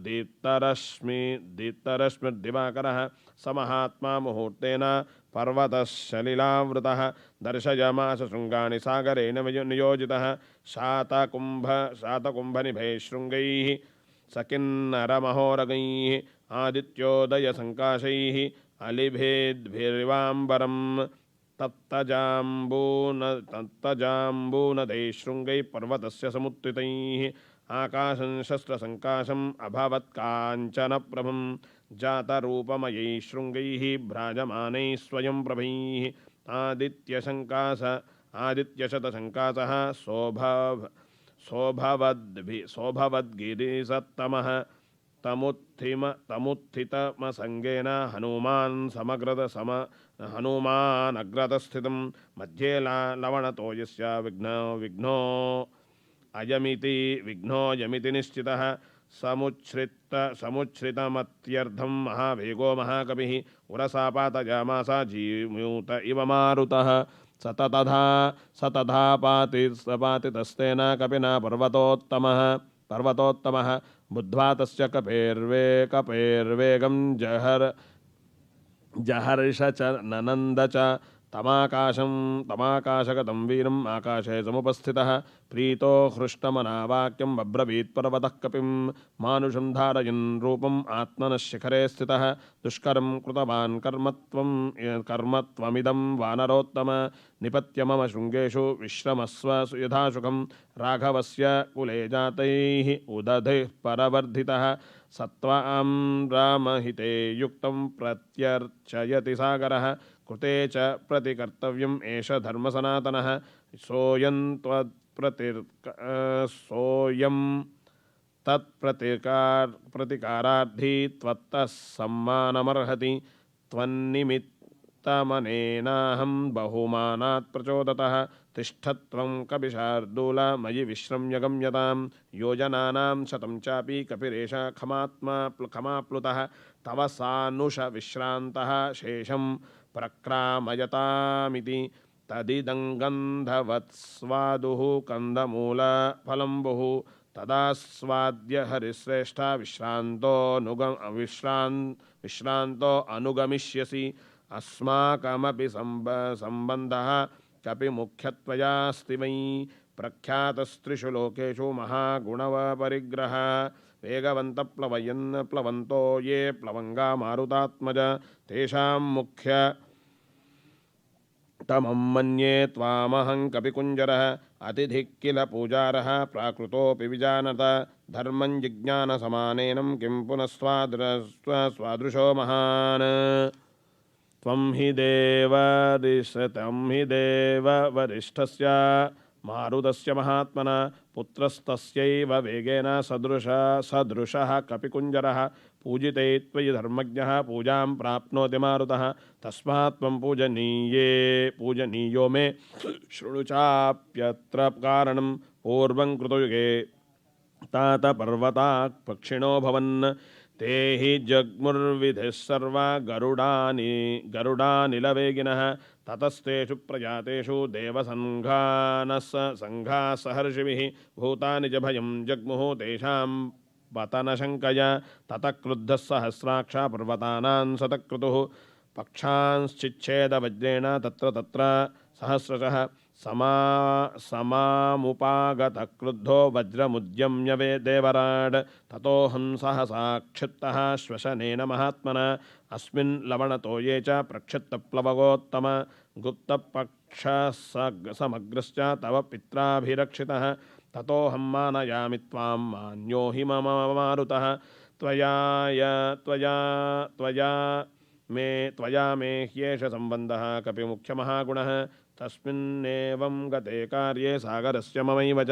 दीप्तरश्मिर्दिवाकरः स महात्मा मुहूर्तेन पर्वतः सलिलावृतः दर्शयामास शृङ्गाणि सागरेण नियोजितः शातकुम्भनिभैः शृङ्गैः सकिन्नरमहोरगैः आदित्योदयसङ्काशैः अलिभेद्भिर्वाम्बरं तत्तजाम्बूनदैः शृङ्गैः पर्वतस्य समुत्थितैः आकाशं शस्त्रसङ्काशम् अभवत् काञ्चनप्रभं जातरूपमयैः शृङ्गैः भ्राजमानैः स्वयं प्रभैः आदित्यशतसङ्कासः सोभवद्गिरिसत्तमः तमुत्थितमसङ्गेन हनूमानग्रतस्थितं मध्ये लवणतोयस्य विघ्नोऽयमिति निश्चितः समुच्छ्रितमत्यर्थं महावेगो महाकविः उरसा पातयामास जीमूत इव मारुतः स तथा पातितस्तेन कपिना पर्वतोत्तमः बुद्ध्वा तस्य कपेर्वेगं जहर्ष च ननन्द च तमाकाशगतं वीरम् आकाशे समुपस्थितः प्रीतो हृष्टमनावाक्यं बब्रवीत् पर्वतः कपिं मानुषं धारयन् रूपम् आत्मनः शिखरे स्थितः दुष्करं कृतवान् कर्मत्वमिदं वानरोत्तम निपत्य मम शृङ्गेषु विश्रमस्व यथाशुकं राघवस्य कुले जातैः उदधिः परवर्धितः सत्त्वां रामहिते युक्तं प्रत्यर्चयति सागरः कृते च प्रतिकर्तव्यम् एष धर्मसनातनः सोऽयं तत्प्रतिकारार्थी त्वत्तः सम्मानमर्हति त्वन्निमित्तमनेनाहं बहुमानात् प्रचोदतः तिष्ठत्वं कपिशार्दूल मयि विश्रम्य गम्यतां योजनानां शतं चापि कपिरेष खमाप्लुतः तव सानुष विश्रान्तः शेषं प्रक्रामयतामिति तदिदं गन्धवत्स्वादुः कन्दमूलफलम्बुः तदास्वाद्य हरिश्रेष्ठा विश्रान्तो अनुगमिष्यसि अस्माकमपि सम्बन्धः कपिमुख्यत्वयास्ति वै प्रख्यातस्त्रिषु लोकेषु महागुणवपरिग्रह प्लवन्तो ये प्लवङ्गा मारुतात्मज तेषां मुख्य तमं मन्ये त्वामहं कपिकुञ्जरः अतिथिः किल पूजारः प्राकृतोऽपि विजानत धर्मं जिज्ञानसमानेनं किं पुनः स्वादृशो महान् त्वं हि देववरिष्ठस्य मारुतस्य महात्मना पुत्रस्तस्यैव वेगेन सदृशः कपिकुञ्जरः पूजिते त्वयि धर्मज्ञः पूजां प्राप्नोति मारुतः तस्मात् त्वं पूजनीयो मे शृणु चाप्यत्र कारणं पूर्वं कृतयुगे तात पर्वताः पक्षिणो भवन् ते हि जग्मुर्विधिः सर्वा गरुडानिलवेगिनः ततस्तेषु प्रजातेषु देवसङ्घाः सहर्षिभिः भूतानि च भयं जग्मुः तेषां पतनशङ्कया ततः क्रुद्धः सहस्राक्षा पर्वतानां सतक्रतुः पक्षांश्चिच्छेदवज्रेण तत्र सहस्रशः समामुपागतः क्रुद्धो वज्रमुद्यम्य देवराड् ततोऽहं सहसा क्षिप्तः श्वसनेन महात्मना अस्मिन् लवणतो ये च प्रक्षिप्तप्लवगोत्तम गुप्तपक्षसमग्रश्च तव पित्राभिरक्षितः ततोऽहं मानयामि त्वां मान्यो हि मम मारुतः त्वया मे ह्येष सम्बन्धः कपिमुख्यमहागुणः तस्मिन्नेवं गते कार्ये सागरस्य ममैव च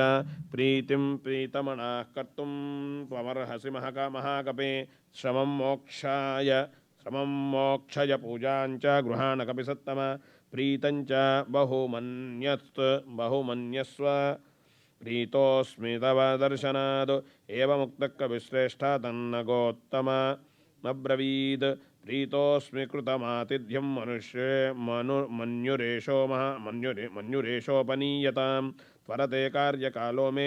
प्रीतिं प्रीतमनाः कर्तुं त्वमर्हसि महाकपे श्रमं मोक्षय पूजां च गृहाण कपिसत्तम प्रीतं च बहुमन्यस्व प्रीतोऽस्मि तव दर्शनाद् एवमुक्तः कविश्रेष्ठः तन्नगोत्तमब्रवीद् प्रीतोऽस्मि कृतमातिथ्यं मन्युरेशोपनीयतां त्वरते कार्यकालो मे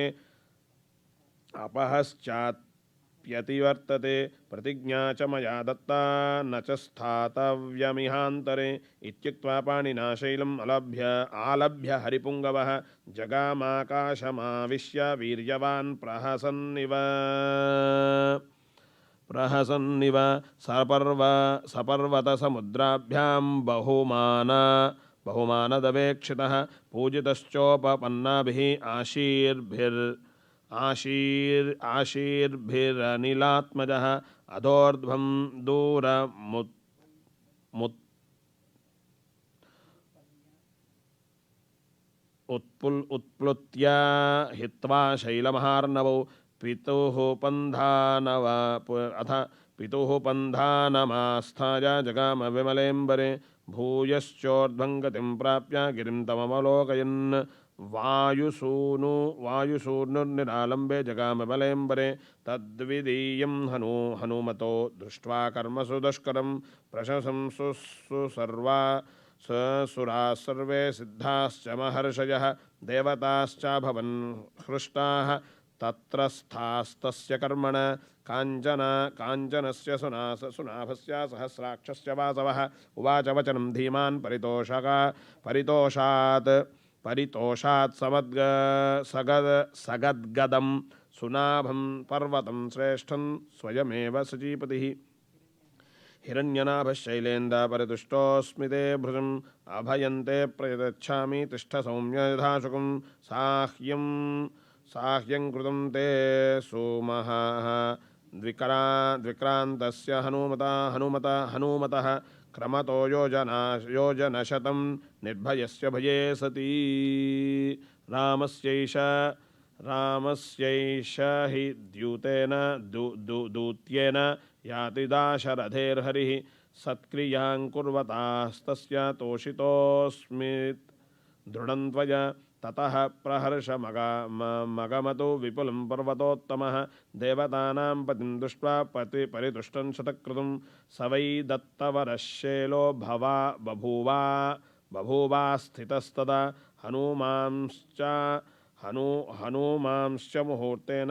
अपहश्चाप्यतिवर्तते प्रतिज्ञा च मया दत्ता न च स्थातव्यमिहान्तरे इत्युक्त्वा पाणिना शैलम् आलभ्य हरिपुङ्गवः जगामाकाशमाविश्य वीर्यवान् प्रहसन्निव सपर्वतसमुद्राभ्यां बहुमानदवेक्षितः पूजितश्चोपपन्नाभिः आशीर्भिरनिलात्मजः अधोर्ध्वं उत्प्लुत्य हित्वा शैलमहार्णवौ पितुः पन्धानमास्थाय जगाम विमलेम्बरे भूयश्चोर्ध्वं गतिं प्राप्य गिरिं तमवलोकयन् वायुसूनुर्निरालम्बे जगाम विमलेम्बरे तद्विदीयं हनुमतो दृष्ट्वा कर्मसु दुष्करं सुराः सर्वे सिद्धाश्च महर्षयः देवताश्चाभवन् हृष्टाः तत्र स्थास्तस्य कर्मण काञ्चनस्य सुनाभस्य सहस्राक्षस्य वासवः उवाच वचनं धीमान् परितोषात् परितोषात् सगद्गदं सुनाभं पर्वतं श्रेष्ठं स्वयमेव सचीपतिः हिरण्यनाभशैलेन्द्रपरितुष्टोऽस्मि ते भृशम् अभयन्ते प्रयच्छामि तिष्ठ सौम्य यथाशुकं साह्यं कृतं ते सुमहः द्विक्रान्तस्य हनुमतः क्रमतो योजनशतं निर्भयस्य भये सती रामस्यैष हि दूत्येन याति दाशरथेर्हरिः सत्क्रियां कुर्वतास्तस्य तोषितोऽस्मि दृढं त्वया ततः प्रहर्षमगमतो विपुलं पर्वतोत्तमः देवतानां पतिं दृष्ट्वा परितुष्टं शतक्रतुं स वै दत्तवरश्शेलो बभूवा स्थितस्तदा हनूमांश्च मुहूर्तेन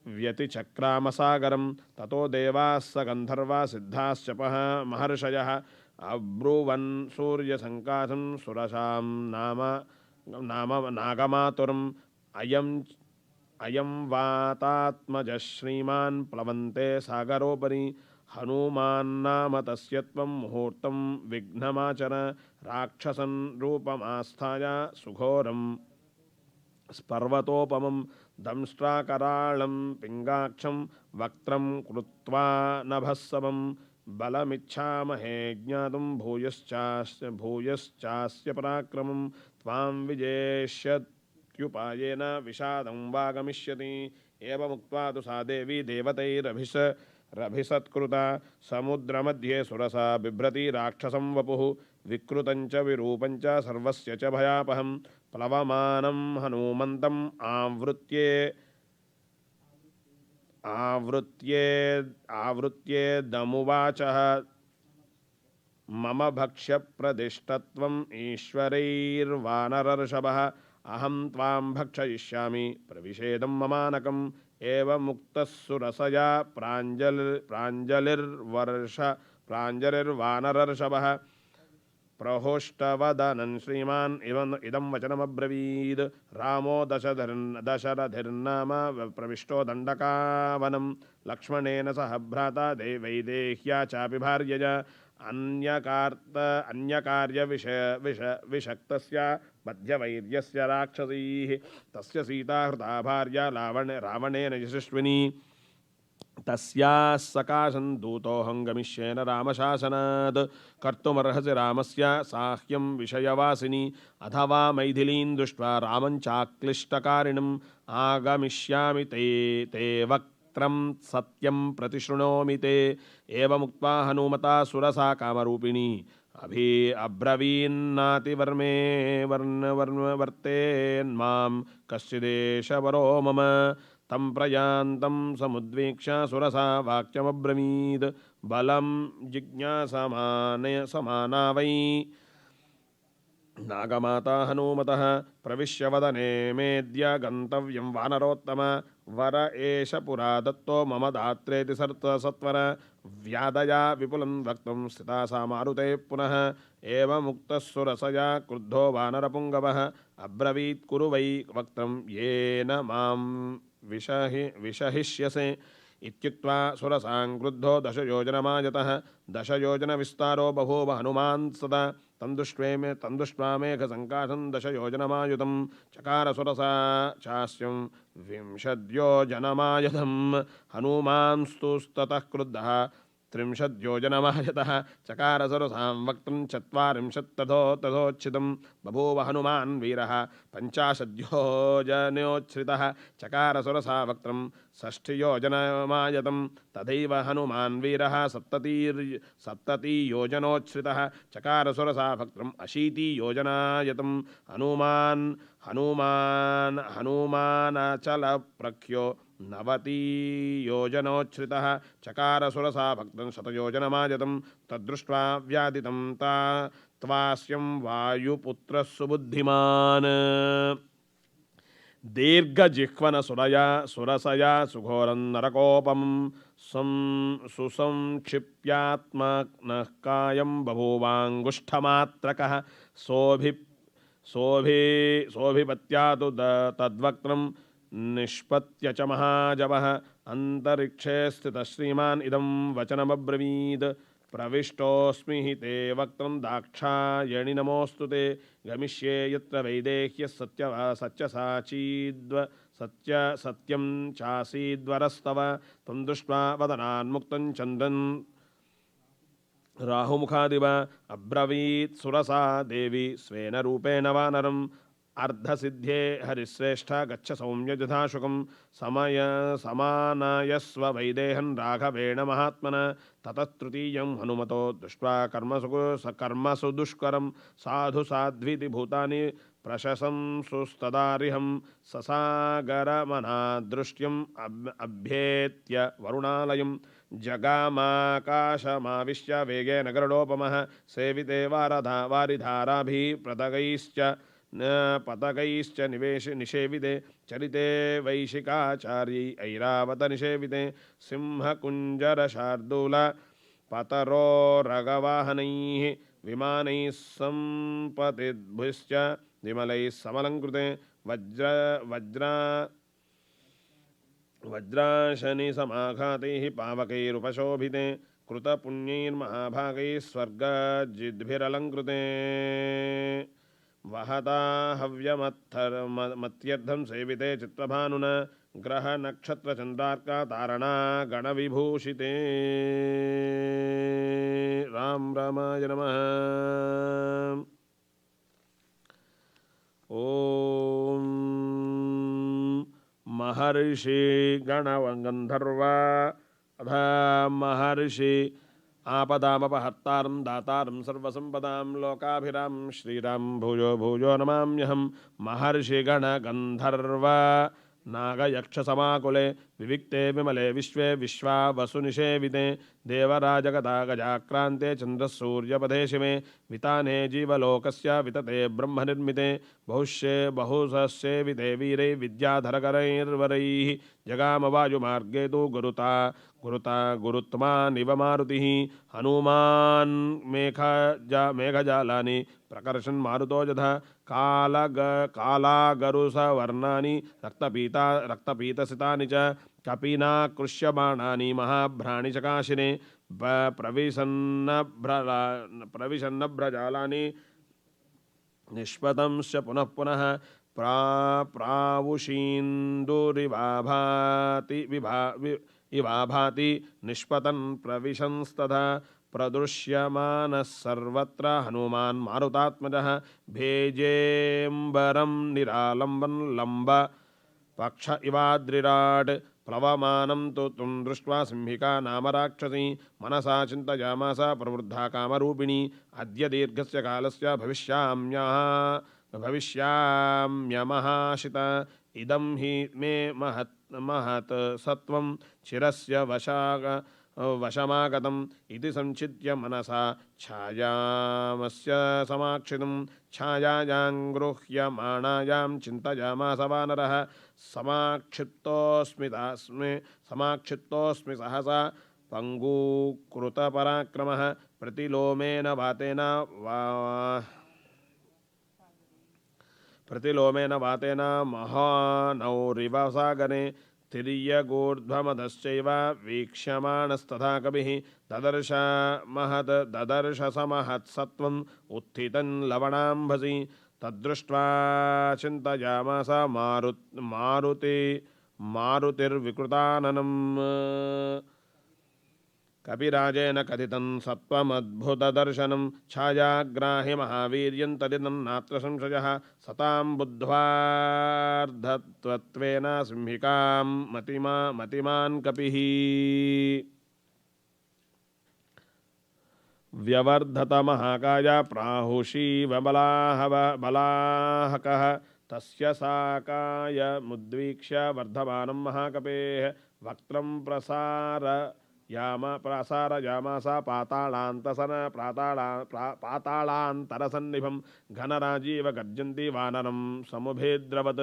व्यतिचक्रामसागरं ततो देवाः स गन्धर्वा सिद्धाश्चपः महर्षयः अब्रुवन् सूर्यसङ्काशं सुरसां नागमातुरम् अयं वातात्मजः श्रीमान् प्लवन्ते सागरोपरि हनुमान्नाम तस्य त्वं मुहूर्तं विघ्नमाचर राक्षसन् रूपमास्थाय सुघोरं स्पर्वतोपमं दंष्ट्राकराळं पिङ्गाक्षं वक्त्रं कृत्वा नभस्सवं बलमिच्छामहे ज्ञातुं भूयश्चास्य पराक्रमं त्वां विजेष्यत्युपायेन विषादं वा गमिष्यति एवमुक्त्वा तु सा देवी देवतैरभिसत्कृता समुद्रमध्ये सुरसा बिभ्रति राक्षसं वपुः विकृतं च विरूपं च सर्वस्य च भयापहं प्लवमानं हनुमन्तम् आवृत्ये मम भक्ष्यप्रदिष्टत्वम् ईश्वरैर्वानरर्षभः अहं त्वां भक्षयिष्यामि प्रविषेदं ममानकम् एवमुक्तः सुरसया प्राञ्जलिर्वानरर्षभः प्रहोष्टवदनं श्रीमान् इदं वचनमब्रवीद् रामो दशरथिर्नाम प्रविष्टो दण्डकावनं लक्ष्मणेन सह भ्राता वैदेह्या चापि भार्यया अन्यकार्यविषक्तस्य मध्यवैर्यस्य राक्षसैः तस्य सीता हृता भार्या रावणेन यशस्विनी तस्याः सकाशं दूतोऽहं गमिष्येन रामशासनात् कर्तुमर्हसि रामस्य साह्यं विषयवासिनी अथवा मैथिलीं दृष्ट्वा रामं चाक्लिष्टकारिणम् आगमिष्यामि ते वक्त्रं सत्यं प्रतिशृणोमि ते एवमुक्त्वा हनुमता सुरसा कामरूपिणी वर्तेन्मां कश्चिदेशवरो मम तं प्रयान्तं समुद्वीक्ष्य सुरसा वाक्यमब्रवीद् बलं जिज्ञासमाना वै नागमाता हनुमतः प्रविश्य वदने मेद्य गन्तव्यं वानरोत्तम वर एष पुरा दत्तो मम दात्रेति सत्वर व्यादया विपुलं वक्तुं स्थिता सा मारुते पुनः एवमुक्तः सुरसया क्रुद्धो वानरपुङ्गवः अब्रवीत् कुरु वै वक्त्रं येन मां विषहिष्यसे इत्युक्त्वा सुरसां क्रुद्धो दशयोजनमायतः दशयोजनविस्तारो बभूव हनुमान् सदा तन्दुष्ट्वा मेघसङ्काशं दशयोजनमायुतं चकार सुरसा चास्यं 20 योजनमायुधं हनुमांस्तुस्ततः क्रुद्धः 30 योजनमायतः चकार सुरसां वक्त्रं 40 तथोच्छितं बभूव हनुमान् वीरः 50 योजनोच्छ्रितः चकार सुरसा वक्त्रं 60 योजनमायतं तथैव हनुमान् वीरः 70 योजनोच्छ्रितः चकार सुरसा वक्त्रं 80 योजनायतं हनुमानचल प्रख्यो 90 योजनोच्छ्रितः चकार सुरसा भक्तं 100 योजनमायतं तद्दृष्ट्वा व्यादितं त्वास्यं वायुपुत्रः सुबुद्धिमान् दीर्घजिह्वन सुरसया सुघोरं नरकोपमं सुसंक्षिप्यात्मनः कायं बभूवाङ्गुष्ठमात्रकः सोऽभिपत्यातु तद्वक्त्रं निष्पत्य च महाजवः अन्तरिक्षे स्थितः श्रीमान् इदं वचनमब्रवीत् प्रविष्टोऽस्मि हि ते वक्त्रं दाक्षायणि नमोऽस्तु ते गमिष्ये यत्र वैदेह्यः सत्यं चासीद्वरस्तव त्वं दृष्ट्वा वदनान्मुक्तं चन्द्रन् राहुमुखादिव अब्रवीत् सुरसा देवी स्वेन रूपेण वानरम् अर्धसिद्धे हरिश्रेष्ठ गच्छ सौम्य यथाशुकं समानयस्व वैदेहन् राघवेण महात्मना ततः तृतीयं हनुमतो दृष्ट्वा कर्मसु दुष्करं साधु साध्वीति भूतानि प्रशसं सुस्तदारिहं ससागरमनादृष्ट्यम् अभ्येत्य वरुणालयं जगामाकाशमाविश्य वेगेन गरुडोपमः सेविते वारिधाराभिः पतकैश्च निषेविते चरिते वैशिकाचार्यै ऐरावत निषेविते सिंहकुञ्जरशार्दूल पतरोरगवाहनैः विमानैः सम्पतिद्भिश्च विमलैः समलङ्कृते वज्राशनि समाघातैः पावकैरुपशोभिते कृतपुण्यैर्महाभागैः स्वर्गजिद्भिरलङ्कृते वहता हव्यमत्यर्थं सेविते चित्तभानुना ग्रहनक्षत्रचन्द्रार्का तारणा गणविभूषिते राम रामाय नमः। ओम महर्षि गणगंधर्वा अथा महर्षि आपदामपहर्तारं दातारं सर्वसंपदां लोकाभिराम श्रीराम भूयो भूयो नमाम्यहं। महर्षि गणगंधर्व नागयक्षसमाकुले विविक्ते विमले विश्वे विश्वावसुनिषेविते देवराजगदा गजाक्रान्ते चन्द्रसूर्यपदे शिवे विताने जीवलोकस्य वितते ब्रह्मनिर्मिते बहुसेविते वीरै विद्याधरकरैर्वरैः जगामवायुमार्गे तु गुरुत्मानिव मारुतिः हनुमान् मेघजालानि प्रकर्षन् मारुतो यथा कालागरुसवर्णानि रक्तपीतसितानि च कपिनाकृष्यमाणानि महाभ्राणि चकाशिने प्रविशन्नभ्रजालानि निष्पतंश्च पुनः पुनः प्रावुषीन्दुरिवाभाति निष्पतन् प्रविशंस्तथा प्रदृश्यमानः सर्वत्र हनुमान् मारुतात्मजः भेजेम्बरं निरालम्बन् लम्ब पक्ष इवाद्रिराट् प्लवमानं तु तं दृष्ट्वा सिंहिका नाम राक्षसी मनसा चिन्तयामास प्रवृद्धा कामरूपिणी अद्य दीर्घस्य कालस्य भविष्याम्यमहाशिता इदं हि मे महत् सत्वं चिरस्य वशमागतम् इति संचित्य मनसा छायामस्य समाक्षितं छायायां गृह्यमाणायां चिन्तयामास वानरः समाक्षिप्तोऽस्मि सहसा पङ्गुकृतपराक्रमः प्रतिलोमेन वातेन महानौरिव सागरे तिर्यगूर्ध्वमधश्चैव वीक्ष्यमाणस्तथा कविः ददर्श समहत्सत्त्वम् उत्थितं लवणाम्भसि तद्दृष्ट्वा चिन्तयामास मारुतिर्विकृताननम् कपिराजेन कथितं सत्त्वमद्भुतदर्शनं छायाग्राहि महावीर्यं तदिदं नात्र संशयः सतां बुद्ध्वार्धत्वेन सिंहिकां मतिमान् कपिः व्यवर्धत महाकाय प्राहुषीव बलाहकः तस्य साकाय मुद्वीक्ष्य वर्धमानं महाकपेः वक्त्रं प्रसारयामास पातालान्तरसन्निभं घनराजीव गर्जन्ति वानरं समुभेद्रवत्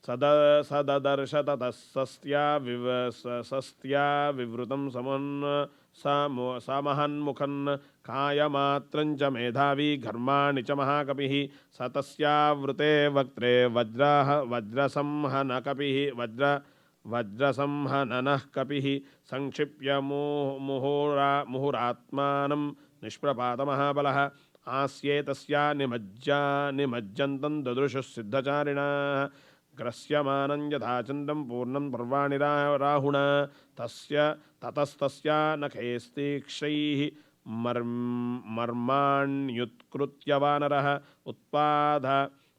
सददर्श ततः सस्त्या विवृतं समहन्मुखन् कायमात्रञ्च मेधावी घर्माणि च महाकपिः स तस्यावृते वक्त्रे वज्रसंहननः कपिः संक्षिप्य मुहुरात्मानं निष्प्रपातमहाबलः आस्ये तस्या निमज्जन्तं ददृशुः सिद्धचारिणाः ग्रस्यमानं यथा चन्द्रं पूर्णं पर्वाणि राहुणा ततस्तस्या नखैस्तीक्ष्णैः मर्माण्युत्कृत्य वानरः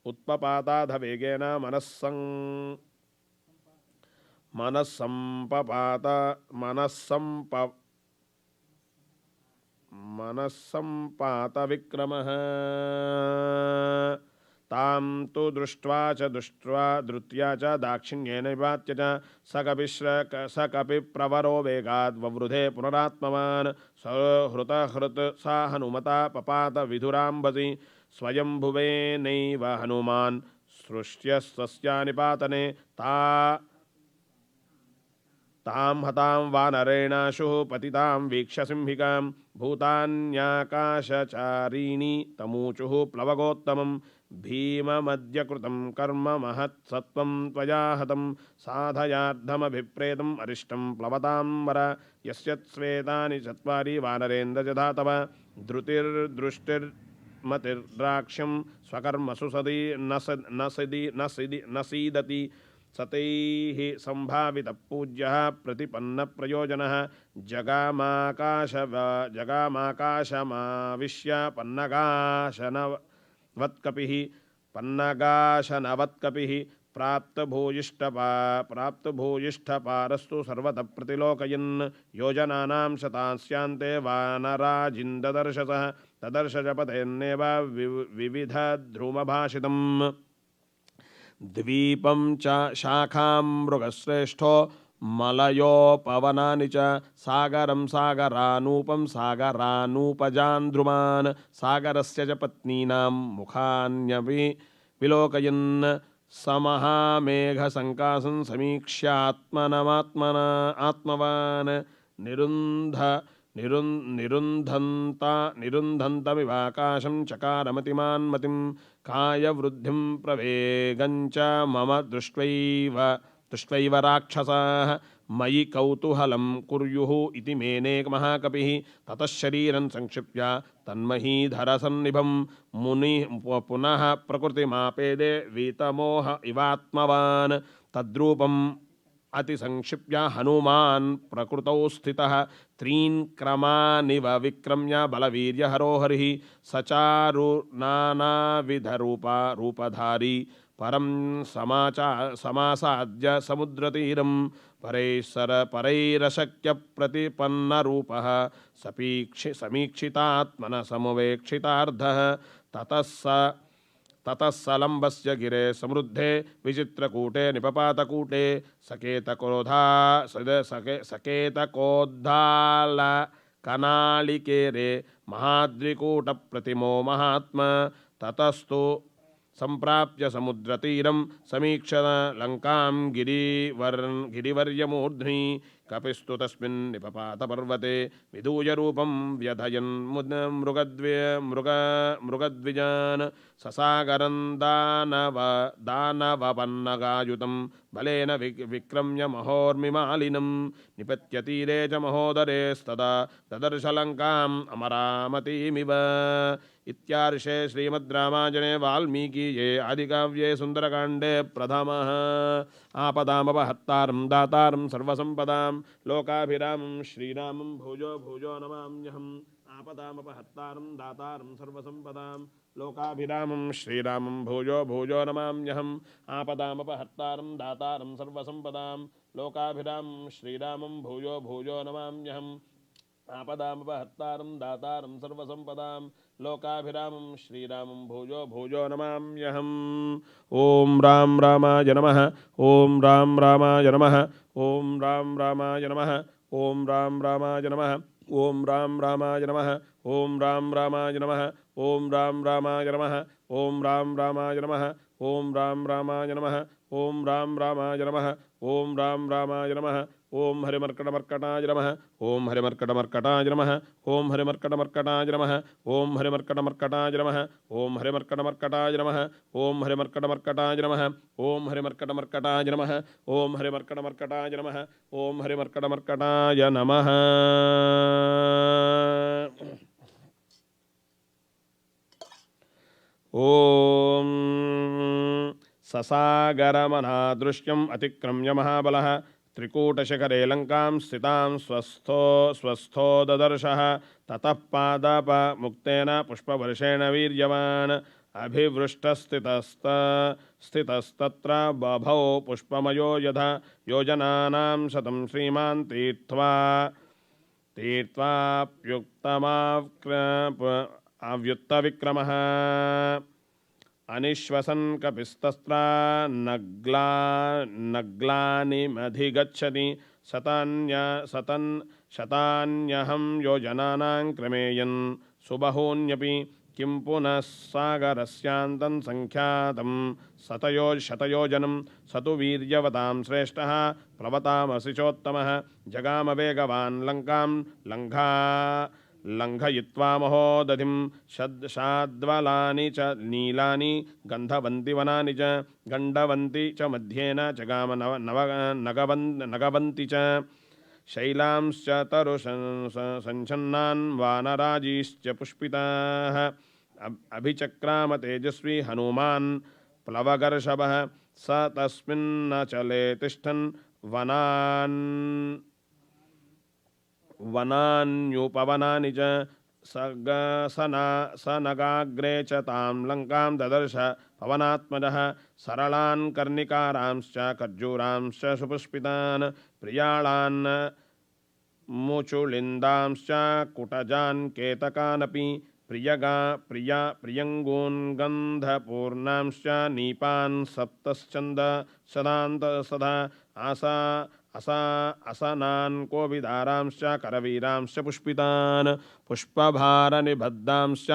उत्पपाताध वेगेन मनस्सम्पात विक्रमः तां तु दृष्ट्वा च धृत्या च दाक्षिण्येन विपात्य च स कपिप्रवरो वेगाद् ववृधे पुनरात्मवान् सहृतहृत् सा हनुमता पपात विधुराम्बसि स्वयंभुवेनैव हनुमान् सृष्ट्यस्तस्या निपातने तां हतां वानरेणाशुः पतितां वीक्ष्य सिंहिकां भूतान्याकाशचारिणी तमूचुः प्लवगोत्तमं भीममद्य कृतं कर्म महत्सत्वं त्वया हतं साधयार्धमभिप्रेतम् अरिष्टं प्लवताम्बर यस्य स्वेतानि चत्वारि वानरेन्द्रजधा तव धृतिर्दृष्टिर्मतिर्द्राक्ष्यं स्वकर्मसु सदी न सीदति सतैः संभावितः पूज्यः प्रतिपन्नप्रयोजनः जगामाकाशमाविश्य पन्नगाशनवत्कपिः प्राप्तभूयिष्ठपारस्तु सर्वतः प्रतिलोकयन् योजनानां शतांस्यान्ते वानराजिन्ददर्शसः तदर्श जपतेन्नेव विविधध्रुमभाषितम् द्वीपं च शाखां मृगश्रेष्ठो मलयोपवनानि च सागरं सागरानूपं सागरानूपजान् सागरस्य च पत्नीनां मुखान्यपि विलोकयन् समहामेघसङ्कासं समीक्ष्यात्मवान् निरुन्धन्तमिवाकाशं चकारमतिमान्मतिं कायवृद्धिं प्रवेगञ्च मम दृष्ट्वैव राक्षसाः मयि कौतूहलं कुर्युः इति मेने महाकपिः ततः शरीरं संक्षिप्य तन्महीधरसन्निभं पुनः प्रकृतिमापेदे वीतमोह इवात्मवान् तद्रूपम् अतिसंक्षिप्य हनुमान् प्रकृतौ स्थितः त्रीन् क्रमानिव विक्रम्य बलवीर्यहरो हरिः सचारु नानाविधरूपधारी परं समासाद्य समुद्रतीरं परैरशक्य प्रतिपन्नरूपः समीक्षितात्मनः समुवेक्षितार्धः ततः सलम्बस्य गिरे समृद्धे विचित्रकूटे निपपातकूटे सकेतकोद्धालकनालिकेरे महाद्रिकूटप्रतिमो महात्मा ततस्तु संप्राप्य समुद्रतीरं समीक्ष्य लङ्कां गिरिवर्यमूर्ध्नि कपिस्तु तस्मिन् निपपातपर्वते विधूयरूपं व्यधयन् मृगद्विजान् ससागरं दानवपन्नगायुतं बलेन विक्रम्य महोर्मिमालिनं निपत्य तीरे च महोदरेस्तदा ददर्श लङ्काम् अमरामतीमिव। इत्यार्षे श्रीमद् रामायणे वाल्मीकिये आदिकाव्ये सुन्दरकाण्डे प्रथमः आपदामपहत्तारं दातारं सर्वसम्पदां लोकाभिरामं श्रीरामं भूयो भूयो नमाम्यहम् आपदामपहत्तारं दातारं सर्वसम्पदां लोकाभिरामं श्रीरामं भूयो भूयो नमाम्यहम् आपदामपहत्तारं दातारं सर्वसम्पदां लोकाभिरामं श्रीरामं भूयो भूयो नमाम्यहम् आपदामपहत्तारं दातारं सर्वसम्पदां लोकाभिरामं श्रीरामं भूयो भूयो नमाम्यहम्। ॐ राम रामाय नमः। ॐ राम रामाय नमः। ॐ राम रामाय नमः। ॐ राम रामाय नमः। ॐ राम रामाय नमः। ॐ राम रामाय नमः। ॐ राम रामाय नमः। ॐ राम रामाय नमः। ॐ राम रामाय नमः। ಓಂ ರಾಂ ರಾಮಾಯ ನಮಃ ಓಂ ರಾಂ ರಾಮಾಯ ನಮಃ ಓಂ ಹರಿಮರ್ಕಟಮರ್ಕಟಾಯ ನಮಃ ಓಂ ಹರಿಮರ್ಕಟಮರ್ಕಟಾಯ ನಮಃ ಓಂ ಹರಿಮರ್ಕಟಮರ್ಕಟಾಯ ನಮಃ ಓಂ ಹರಿಮರ್ಕಟಮರ್ಕಟಾಯ ನಮಃ ಓಂ ಹರಿಮರ್ಕಟಮರ್ಕಟಾಯ ನಮಃ ಓಂ ಹರಿಮರ್ಕಟಮರ್ಕಟಾಯ ನಮಃ ಓಂ ಹರಿಮರ್ಕಟಮರ್ಕಟಾಯ ನಮಃ ಓಂ ಹರಿಮರ್ಕಟಮರ್ಕಟಾಯ ನಮಃ ಓಂ ಹರಿಮರ್ಕಟಮರ್ಕಟಾಯ ನಮಃ. ಓಂ ಸಸಾಗರಮನಾದೃಶ್ಯಂ ಅತಿಕ್ರಮ್ಯ ಮಹಾಬಲಃ ತ್ರಿಕೂಟಶಿಖರೆ ಲಂಕಾಂ ಸ್ಥಿತಾಂ ಸ್ವಸ್ಥೋ ದದರ್ಶಃ ತತಃ ಪಾದಪಮುಕ್ತೇನ ಪುಷ್ಪವರ್ಷೇಣ ವೀರ್ಯವಾನ್ ಅಭಿವೃಷ್ಟಸ್ಥಿತಸ್ತತ್ರ ಬಭೌ ಪುಷ್ಪಮಯೋ ಯಥಾ ಯೋಜನಾನಾಂ ಶತಂ ಶ್ರೀಮಾನ್ ತೀರ್ಥ್ವಾಪ್ಯುಕ್ತವಿಕ್ರಮಃ ಅನಿಶ್ವಸನ್ ಕಪಿಸ್ತಸ್ತ್ರ ನಗ್ಲಾನಿಮಧಿಗಚ್ಚತಿ ಶತಾನ್ಯಹಂ ಯೋಜನಾನಾಂ ಕ್ರಮೇಯನ್ ಸುಬಹೂನ್ಯಪಿ ಕಿಂ ಪುನಃ ಸಾಗರಸ್ಯಾಂತಂ ಸಂಖ್ಯಾತಂ ಶತಯೋಜನಂ ಸತು ವೀರ್ಯವತಾಂ ಶ್ರೇಷ್ಠಃ ಪ್ಲವತಾಮಸಿಚೋತ್ತಮಃ ಜಗಾಮ ವೇಗವಾನ್ ಲಂಕಾಂ ಲಂಘಯಿತ್ವಾ ಮಹೋದಧಿಂ ಶಾದ್ವಲಾನಿ ಚ ನೀಲಾನಿ ಗಂಧವಂತಿ ವನಾನಿ ಚ ಗಂಡವಂತಿ ಚ ಮಧ್ಯೇನ ಜಗಾಮ ನಗವಂತಿ ಚ ಶೈಲಾಂಶ್ಚ ತರು ಸಂಚನ್ನಾನ್ ವಾನರಾಜೀಶ್ಚ ಪುಷ್ಪಿತಾಃ ಅಭಿಚಕ್ರಾಮ ತೇಜಸ್ವಿ ಹನುಮಾನ್ ಪ್ಲವಗರ್ಷಭಃ ಸ ತಸ್ಮಿನ್ನಚಲೆ ತಿಷ್ಠನ್ ವನಾನ್ಯುಪವನಾನಿ ಚ ಸನಗಾಗ್ರೆ ಚ ತಾಂ ಲಂಕಾಂ ದದರ್ಶ ಪವನಾತ್ಮಜಃ ಸರಳಾನ್ ಕರ್ಣಿಕಾರಾಂಶ್ಚ ಖರ್ಜೂರಾಂಶ್ಚ ಸುಪುಷ್ಪಿತಾನ್ ಪ್ರಿಯಾಳಾನ್ ಮುಚುಳಿಂದಾಂಶ್ಚ ಕುಟಜಾನ್ ಕೇತಕಾನಪಿ ಪ್ರಿಯಂಗೂನ್ ಗಂಧಪೂರ್ಣಾಂಶ್ಚ ನೀಪಾನ್ ಸಪ್ತಶ್ಚಂದ ಸದಾಂತ ಸದಾ ಅಸನಾನ್ ಕೋವಿದಾರಾಂಶ್ಚ ಕರವೀರಾಂಶ್ಚ ಪುಷ್ಪಿತಾನ್ ಪುಷ್ಪಭಾರನಿಬದ್ಧಾಂಶ್ಚ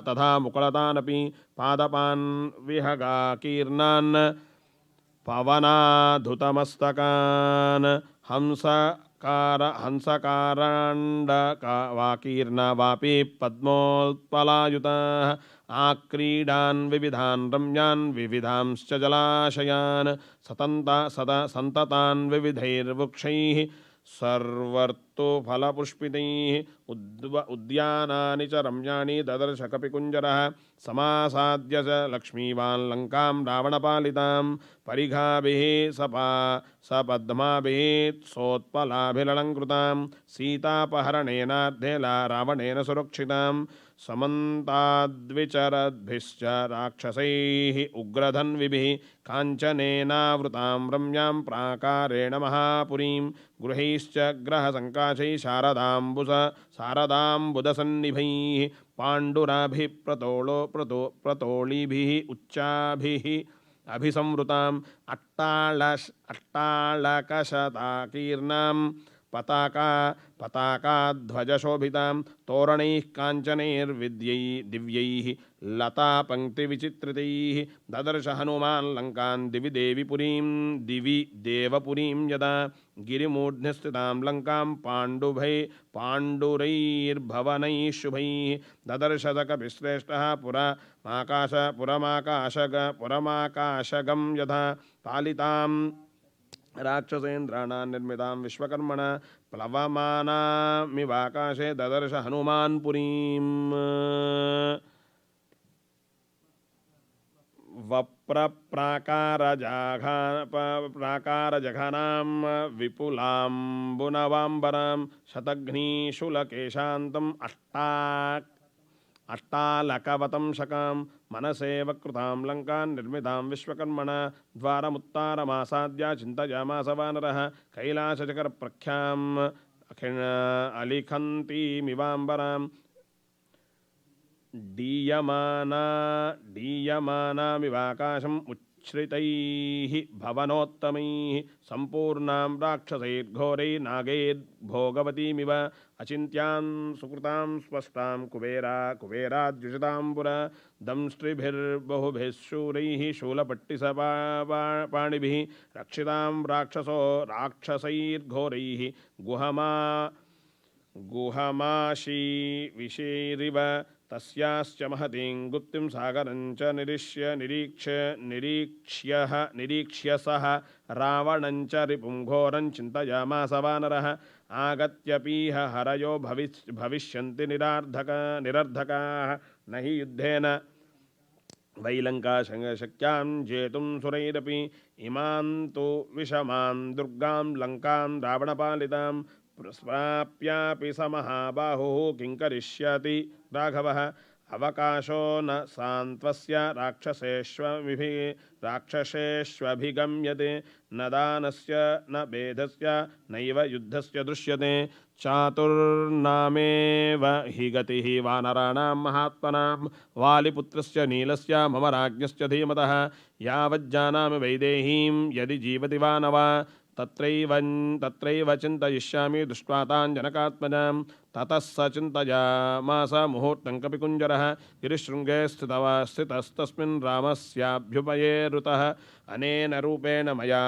ತಥಾ ಮುಕುಳತಾನಪಿ ಪಾದಪಾನ್ ವಿಹಗಾಕೀರ್ಣಾನ್ ಪವನಾಧುತಮಸ್ತಕಾನ್ ಹಂಸಕಾರಾಂಡವಾಕೀರ್ಣ ವಾಪಿ ಪದ್ಮೋತ್ಪಲಾಯುತಃ ಆಕ್ರೀಡಾನ್ ವಿವಿಧಾನ್ ರಮ್ಯಾನ್ ವಿವಿಧಾಂಶ್ಚ ಜಲಾಶಯಾನ್ ಸಂತತಾನ್ ವಿವಿಧೈರ್ವೃಕ್ಷೈಃ ಸರ್ವರ್ತು ಫಲಪುಷ್ಪಿತೈಃ ಉದ್ಯಾನಾನಿ ಚ ರಮ್ಯಾಣಿ ದದರ್ಶ ಕಪಿಕುಂಜರಃ ಸಮಾಸಾದ್ಯ ಚ ಲಕ್ಷ್ಮೀವಾನ್ ಲಂಕಾಂ ರಾವಣಪಾಲಿತಾಂ ಪರಿಘಾಭಿಃ ಸಪದ್ಮಾಭಿಃ ಸೋತ್ಪಲಾಭಿಲಂಕೃತಾಂ ಸೀತಾಪಹರಣೇನಾರ್ಧೇ ರಾವಣೇನ ಸುರಕ್ಷಿತಾಂ ಸಮಂತಾದ್ವಿಚರದ್ಭಿಶ್ಚ ರಾಕ್ಷಸೈಃ ಉಗ್ರಧನ್ವಿಭಿಃ ಕಾಂಚನೇನಾವೃತಾಂ ರಮ್ಯಾಂ ಪ್ರಾಕಾರೇಣ ಮಹಾಪುರೀಂ ಗೃಹೈಶ್ಚ ಗ್ರಹಸಂಕಾಶೈಃ ಶಾರದಾಂಬುದಸನ್ನಿಭೈಃ ಪಾಂಡುರಾಭಿಃ ಪ್ರತೋಳಿಭಿಃ ಉಚ್ಚಾಭಿಃ ಅಭಿಸಂವೃತಾಂ ಅಟ್ಟಾಳಕಶತಾಕೀರ್ಣಾಂ ಪತಾಕಾಧ್ವಜಶೋಭಿತಾಂ ತೋರಣೈಃ ಕಾಂಚನೈರ್ದಿವ್ಯೈಃ ಲತಾಪಂಕ್ತಿವಿಚಿತ್ರಿತೈಃ ದದರ್ಶ ಹನುಮಾನ್ ಲಂಕಾನ್ ದಿವಿ ದೇವಪುರೀಂ ಯದಾ ಗಿರಿಮೂರ್ಧ್ನಿಸ್ಥಿತಾಂ ಲಂಕಾಂ ಪಾಂಡುರೈರ್ಭವನೈಃ ಶುಭೈಃ ದದರ್ಶ ಕಪಿಶ್ರೇಷ್ಠಃ ಪುರಮಾಕಾಶಗಂ ಯಥಾ ಪಾಲಿತಾಂ ರಾಕ್ಷಸೇಂದ್ರಾಣಾಂ ನಿರ್ಮಿತಾಂ ವಿಶ್ವಕರ್ಮಣ ಪ್ಲವಮಾನಾಮಿವಾಕಾಶೇ ದದರ್ಶ ಹನುಮಾನ್ ಪುರೀಂ ಪ್ರಾಕಾರಜಘಾನಾಂ ವಿಪುಲಾಂಬುನವಾಂಬರಾಂ ಶತಘ್ನೀಶೂಲಕೇಶಾಂತಂ ಅಟ್ಟಾಲಕವತಂ ಶಕಾಂ ಮನಸೇವ ಕೃತಾಂ ಲಂಕಾನ್ ನಿರ್ಮಿತಾಂ ವಿಶ್ವಕರ್ಮಣ ದ್ವಾರಮುತ್ತಾರಮಾಸಾದ್ಯ ಚಿಂತಯಾಮಾಸ ವಾನರಃ ಕೈಲಾಸಚಕರ ಪ್ರಖ್ಯಾಂ ಅಲಿಖಂತೀಮಿವಾಂಬರಾಂ ದೀಯಮಾನಾಮಿವಾಕಾಶಂ श्रितैः भवनोत्तमैः सम्पूर्णां राक्षसैर्घोरैः नागैर्भोगवतीमिव अचिन्त्यां सुकृतां स्पष्टां कुबेराद्युषिताम्बुर दंष्ट्रिभिर्बहुभिः शूरैः शूलपट्टिसपाणिभिः रक्षितां राक्षसैर्घोरैः गुहमाशी विषेरिव तस्याश्च महतीं गुप्तिं सागरञ्च निरीक्ष्य सः रावणञ्च रिपुं घोरं चिन्तयामास वानरः आगत्यपीह हरयो भविष्यन्ति निरर्धकाः न हि युद्धेन वैलङ्काशक्यां जेतुं सुरैरपि इमां तु विषमां दुर्गां लङ्कां रावणपालितां प्राप्यापि स महाबाहुः किं करिष्यति राघवः अवकाशो न सान्त्वस्य राक्षसेष्वभिगम्यते न दानस्य न भेदस्य नैव युद्धस्य दृश्यते चातुर्नामेव हि गतिः वानराणां महात्मनां वालिपुत्रस्य नीलस्य मम राज्ञस्य धीमतः यावज्जानामि वैदेहीं यदि जीवति वा न वा तत्रैव चिन्तयिष्यामि दृष्ट्वा तां जनकात्मजां ततः स चिन्तयामास मुहूर्तं कपिकुञ्जरः गिरिशृङ्गे स्थितस्तस्मिन् रामस्याभ्युपयेरुतः अनेन रूपेण मया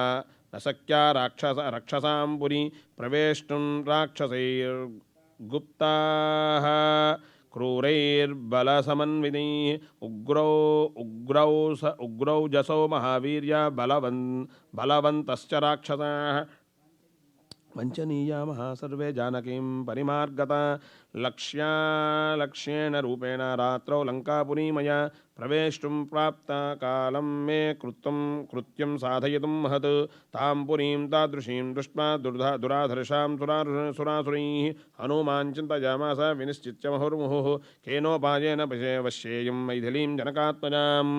न शक्या रक्षसां पुरी प्रवेष्टुं राक्षसैर्गुप्ताः क्रूरैर्बलसमन्वितैः उग्रौजसो महावीर्या बलवन्तश्च राक्षसाः वञ्चनीयामः सर्वे जानकीं परिमार्गता लक्ष्येण रूपेण रात्रौ लङ्कापुरी मया प्रवेष्टुं प्राप्तकालं मे कृत्यं साधयितुं महत् तां पुरीं तादृशीं दृष्ट्वा दुराधर्षां सुरासुरैः हनुमान् चिन्तयामास विनिश्चित्य मुहुर्मुहुः केनोपायेन वश्येयं मैथिलीं जनकात्मजाम्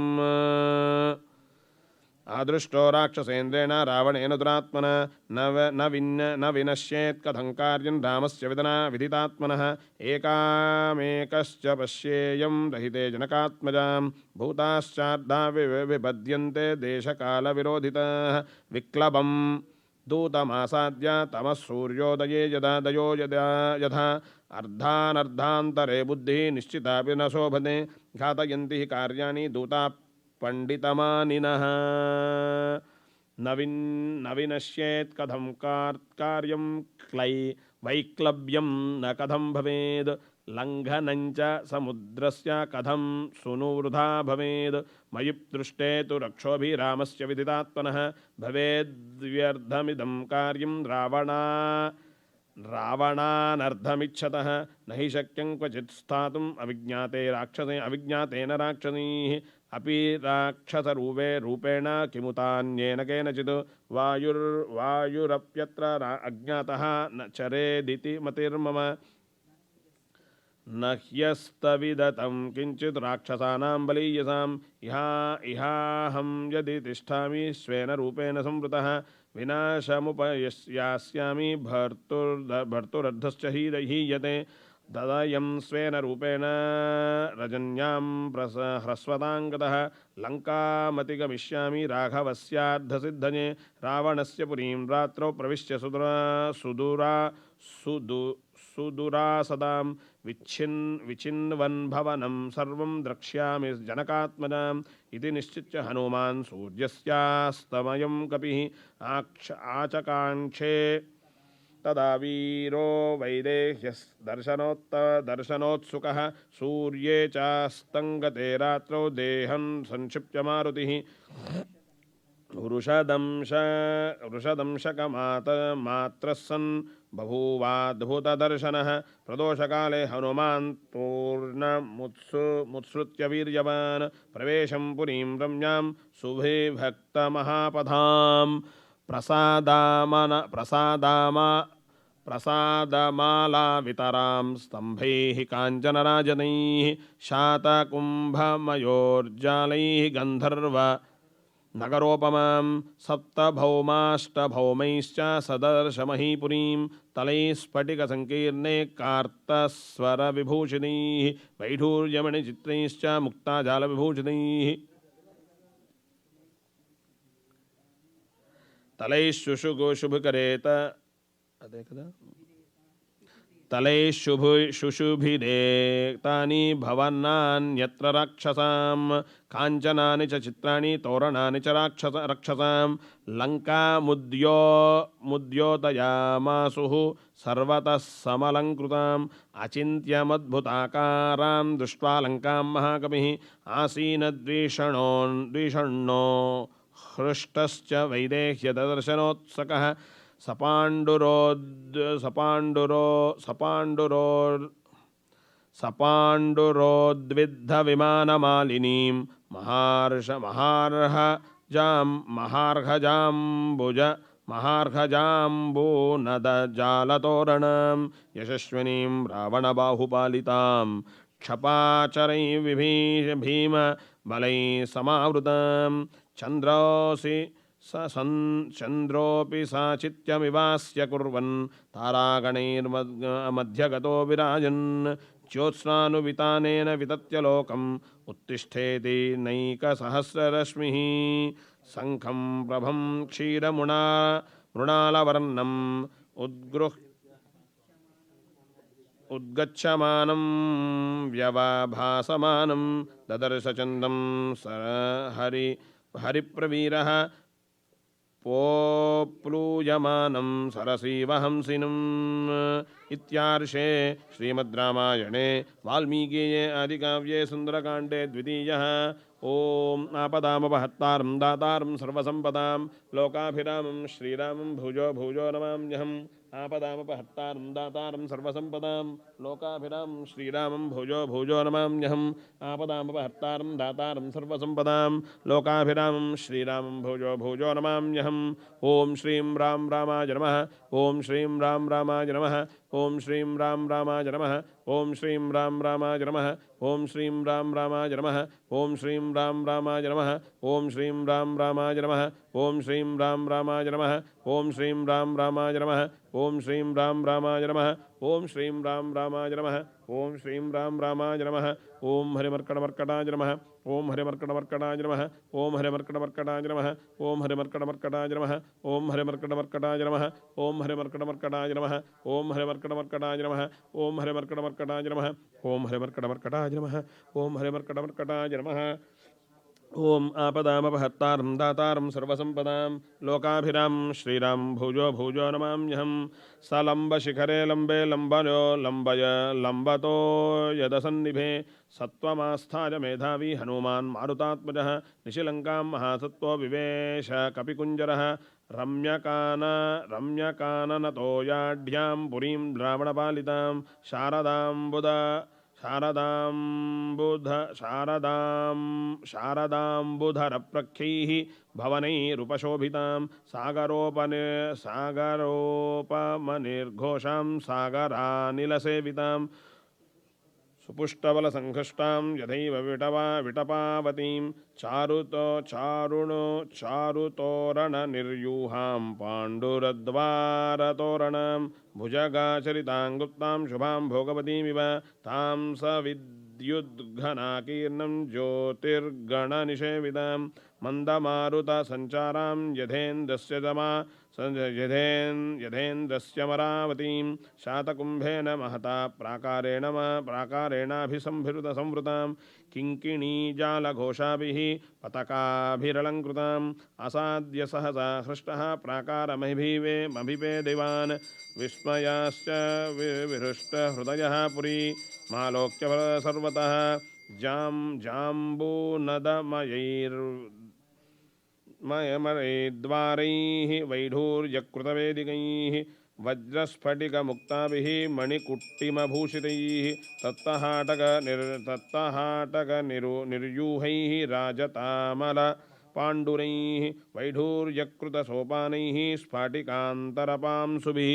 आदृष्टो राक्षसेन्द्रेण रावणेन दुरात्मना न विनश्येत् कथं कार्यं रामस्य विदितात्मनः एकामेकश्च पश्येयं रहिते जनकात्मजां भूताश्चार्धा विबध्यन्ते देशकालविरोधिताः विक्लबं दूतमासाद्य तमः सूर्योदये यथा अर्धानर्धान्तरे बुद्धिः निश्चितापि न शोभते घातयन्ति हि कार्याणि दूता पंडितमानिनः न विनश्येत् कथं कार्यं वैक्लव्यं न कथं भवेद् लङ्घनञ्च समुद्रस्य कथं सुनुवृथा भवेद् मयि दृष्टे तु रक्षोभिरामस्य विदितात्मनः भवेद्व्यर्थमिदं कार्यं रावणानर्धमिच्छतः न हि शक्यं क्वचित् स्थातुम् अविज्ञातेन राक्षसैः अपि राक्षसरूपेण किमुतान्येन केनचित् वायुरप्यत्र अज्ञातः न चरेदिति मतिर्मम न ह्यस्तविदतं किञ्चित् राक्षसानां बलीयसाम् इहाहं यदि तिष्ठामि स्वेन रूपेण संवृतः विनाशमुपयास्यामि भर्तुरर्धश्च हीयते ददयं स्वेन रूपेण रजन्यां ह्रस्वताङ्गतः लङ्कामतिगमिष्यामि राघवस्यार्धसिद्धये रावणस्य पुरीं रात्रौ प्रविश्य सुदुरासदां विचिन्वन् भवनं सर्वं द्रक्ष्यामि जनकात्मजाम् इति निश्चित्य हनुमान् सूर्यस्यास्तमयं कपिः आचकाङ्क्षे तदा वीरो वैदेह्यदर्शनोत्सुकः सूर्ये चास्तङ्गते रात्रौ देहं संक्षिप्य मारुतिः वृषदंशकमात्रः सन् बभूवाद्भुतदर्शनः प्रदोषकाले हनुमान् पूर्णमुत्सृत्य वीर्यवान् प्रवेशं पुरीं रम्यां शुभेभक्तमहापथां प्रसादमालावितरां स्तम्भैः काञ्चनराजनैः शातकुम्भमयोर्जालैः गन्धर्व नगरोपमां सप्तभौमाष्टभौमैश्च सदर्शमहीपुरीं तलैः स्फटिकसङ्कीर्णे कार्तस्वरविभूषितैः वैढूर्यमणिचित्रैश्च मुक्ताजालविभूषितैः तलैः शुशुभिरेत अదే కదా तलैः शुशुभिरेतानि भवन्नान्यत्र राक्षसां काञ्चनानि च चित्राणि तोरणानि च रक्षसां लङ्कामुद्योतयामासुः सर्वतः समलङ्कृताम् अचिन्त्यमद्भुताकारां दृष्ट्वा लङ्कां महाकविः आसीनद्विषण्णो हृष्टश्च वैदेह्यदर्शनोत्सकः सपाण्डुरोद्विद्धविमानमालिनीं महार्घजाम्बूनदजालतोरणं यशस्विनीं रावणबाहुपालितां क्षपाचरैः भीमबलैः समावृतां चन्द्रोऽपि सा चित्यमिवास्य कुर्वन् तारागणैर्मध्यगतो विराजन् ज्योत्स्नानुवितानेन वितत्य लोकम् उत्तिष्ठेति नैकसहस्ररश्मिः शङ्खं प्रभं क्षीरमृणालवर्णम् उद्गच्छमानं व्यवभासमानं ददर्शचन्दं हरिप्रवीरः पोप्लूयमानं सरसीवहंसिनम् इत्यार्षे श्रीमद् रामायणे वाल्मीकीये आदिकाव्ये सुन्दरकाण्डे द्वितीयः ओम आपदामपहत्तारं दातारं सर्वसम्पदां लोकाभिरामं श्रीरामं भुजो भुजो नमाम्यहम् आपदामपहत्तारं दातारं सर्वसम्पदां लोकाभिरामं श्रीरामं भुजो भुजो नमाम्यहम् आपदामपहत्तारं दातारं सर्वसम्पदां लोकाभिरामं श्रीरामं भुजो भुजो नमाम्यहम् ओम श्रीं राम रामाय नमः ओम श्रीं राम रामाय नमः ओम श्रीं राम रामाय नमः ओम श्रीं राम रामाय नमः ओम श्रीं राम रामाय नमः ओम श्रीं राम रामाय नमः ओम श्रीं राम रामाय नमः ओम श्रीं राम रामाय नमः ओम श्रीं राम रामाय नमः ओम श्रीं राम रामाय नमः ओम श्रीं राम रामाय नमः ओम श्रीं राम रामाय नमः ओम हरिमर्कटमर्कटाय नमः ओम हरिमर्कटमर्कटाय नमः ओम हरिमर्कटमर्कटाय नमः ओम हरिमर्कटमर्कटाय नमः ओम हरिमर्कटमर्कटाय नमः ओम हरिमर्कटमर्कटाय नमः ओम हरिमर्कटमर्कटाय नमः ओम हरिमर्कटमर्कटाय नमः ओम हरिमर्कटमर्कटाय नमः ओम हरिमर्कटमर्कटाय नमः ओम आपदामपहत्तारं दातारं सर्वसम्पदां लोकाभिरामं श्रीरामं भुजो भुजो नमाम्यहम् सलम्बशिखरे लम्बे लम्बतो यदसन्निभे सत्त्वमास्थाय मेधावी हनुमान् मारुतात्मजः निशिलङ्कां महासत्त्वो विवेश कपिकुञ्जरः रम्यकाननतोयाढ्यां पुरीं रावणपालितां शारदाम्बुधरप्रख्यैः भवनैरुपशोभितां सागरोपमनिर्घोषां सागरानिलसेवितां सुपुष्टबलसङ्घष्टां यथैव विटपावतीं चारुतोरणनिर्यूहां पाण्डुरद्वारतोरणां भुजगाचरितां गुप्तां शुभां भोगवतीमिव तां सविद्युद्घनाकीर्णं ज्योतिर्गणनिषेवितां मन्दमारुतसञ्चारां यथेन्द्रस्यमरावतीं शातकुम्भेन महता प्राकारेणाभिसंवृतां किङ्किणीजालघोषाभिः पतकाभिरलङ्कृताम् असाद्य सहसा हृष्टः प्राकारमभिपे दिवान् विस्मयाश्च विहृष्टहृदयः पुरी मालोक्य सर्वतः जाम्बूनदमयैर्द्वारैः वैढूर्यकृतवेदिकैः वज्रस्फटिकमुक्ताभिः मणिकुट्टिमभूषितैः तत्तहाटकनिर्यूहैः राजतामलपाण्डुरैः वैढूर्यकृतसोपानैः स्फटिकान्तरपांशुभिः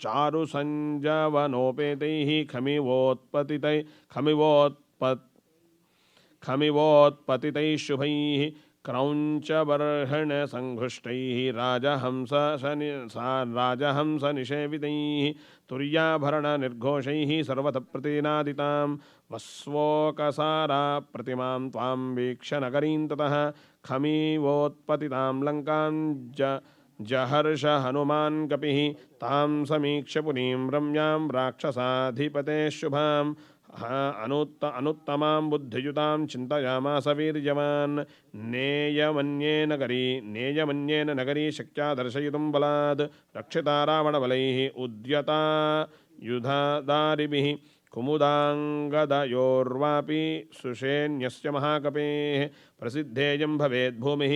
चारुसञ्जवनोपेतैः खमिवोत्पतितैः शुभैः क्रौञ्चबर्हणसङ्घुष्टैः राजहंसनिषेवितैः तुर्याभरणनिर्घोषैः सर्वतः प्रतिनादितां वस्वोकसाराप्रतिमां त्वां वीक्ष्य नगरीं ततः खमीवोत्पतितां लङ्कां जहर्ष हनुमान् कपिः तां समीक्ष्य पुरीं रम्यां राक्षसाधिपतेः शुभां अनुत्तमां बुद्धियुतां चिन्तयामास वीर्यवान् नेयमन्येन नगरी शक्या दर्शयितुं बलाद् रक्षिता रावणबलैः उद्यता युधदारिभिः कुमुदाङ्गदयोर्वापि सुषेण्यस्य महाकपेः प्रसिद्धेयं भवेद् भूमिः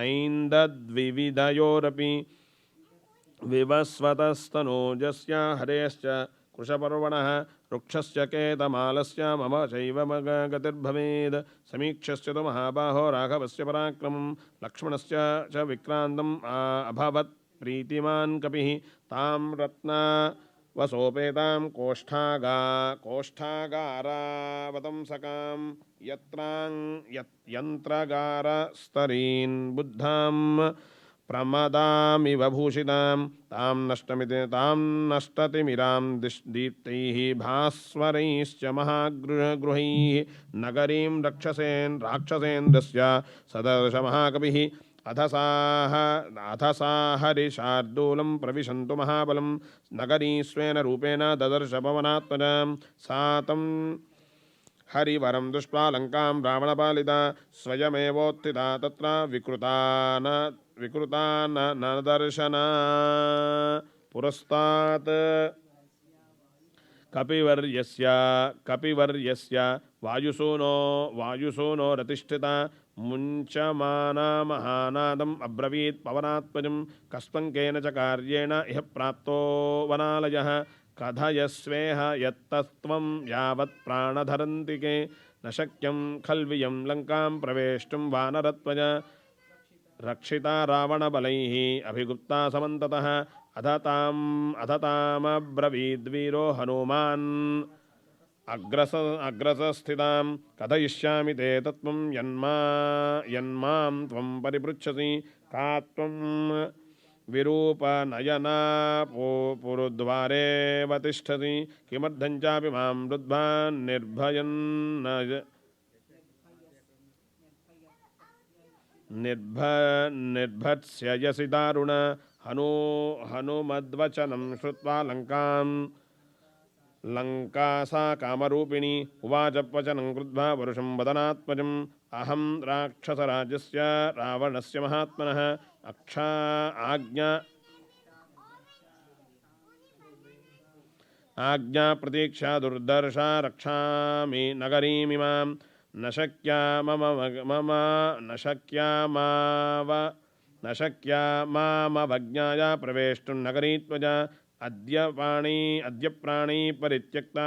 मैन्दद्विविधयोरपि विवस्वतस्तनूजस्य हरेश्च कृशपर्वणः वृक्षस्य केतमालस्य मम चैव गतिर्भवेद् समीक्षस्य तु महाबाहो राघवस्य पराक्रमं लक्ष्मणस्य च विक्रान्तम् अभवत् प्रीतिमान् कपिः तां रत्नावसोपेतां कोष्ठागारावतंसकां यन्त्रगारस्तरीन् बुद्धां प्रमदामिव भूषितां तां नष्टतिमिरां दीप्तैः भास्वरैश्च महागृहैः नगरीं राक्षसेन्द्रस्य सदर्श महाकविः अथ साहरिशार्दूलं प्रविशन्तु महाबलं नगरी स्वेन रूपेण ददर्श पवनात्मजां सा तं हरिवरं दृष्ट्वा लङ्कां रावणपालिता स्वयमेवोत्थिता तत्र विकृता न दर्शना पुरस्तात् कपिवर्यस्य वायुसूनो रतिष्ठिता मुञ्चमाना महानादम् अब्रवीत् पवनात्मजं कस्त्वं च कार्येण इह प्राप्तो वनालयः कथयस्वेह यत्तत्त्वं यावत् प्राणधरन्तिके न शक्यं खल्वियं लङ्कां प्रवेष्टुं वानरत्वज रक्षिता रावणबलैः अभिगुप्ता समन्ततः अथ तामब्रवीद्वीरो हनुमान् अग्रसस्थितां कथयिष्यामि ते तत्त्वं यन्मां त्वं परिपृच्छसि का त्वं विरूपनयना पुरुद्वारेव तिष्ठति किमर्थं चापि मां रुद्ध्वा निर्भत्स्यसि दारुण हनुमद्वचनं श्रुत्वा लङ्का सा कामरूपिणी उवाच वचनं कृत्वा वरुषं वदनात्मजम् अहं राक्षसराजस्य रावणस्य महात्मनः आज्ञा प्रतीक्षा दुर्दर्शा रक्षामि नगरीमिमां न शक्या मामवज्ञाया प्रवेष्टुं नगरी त्वजा अद्य प्राणी परित्यक्ता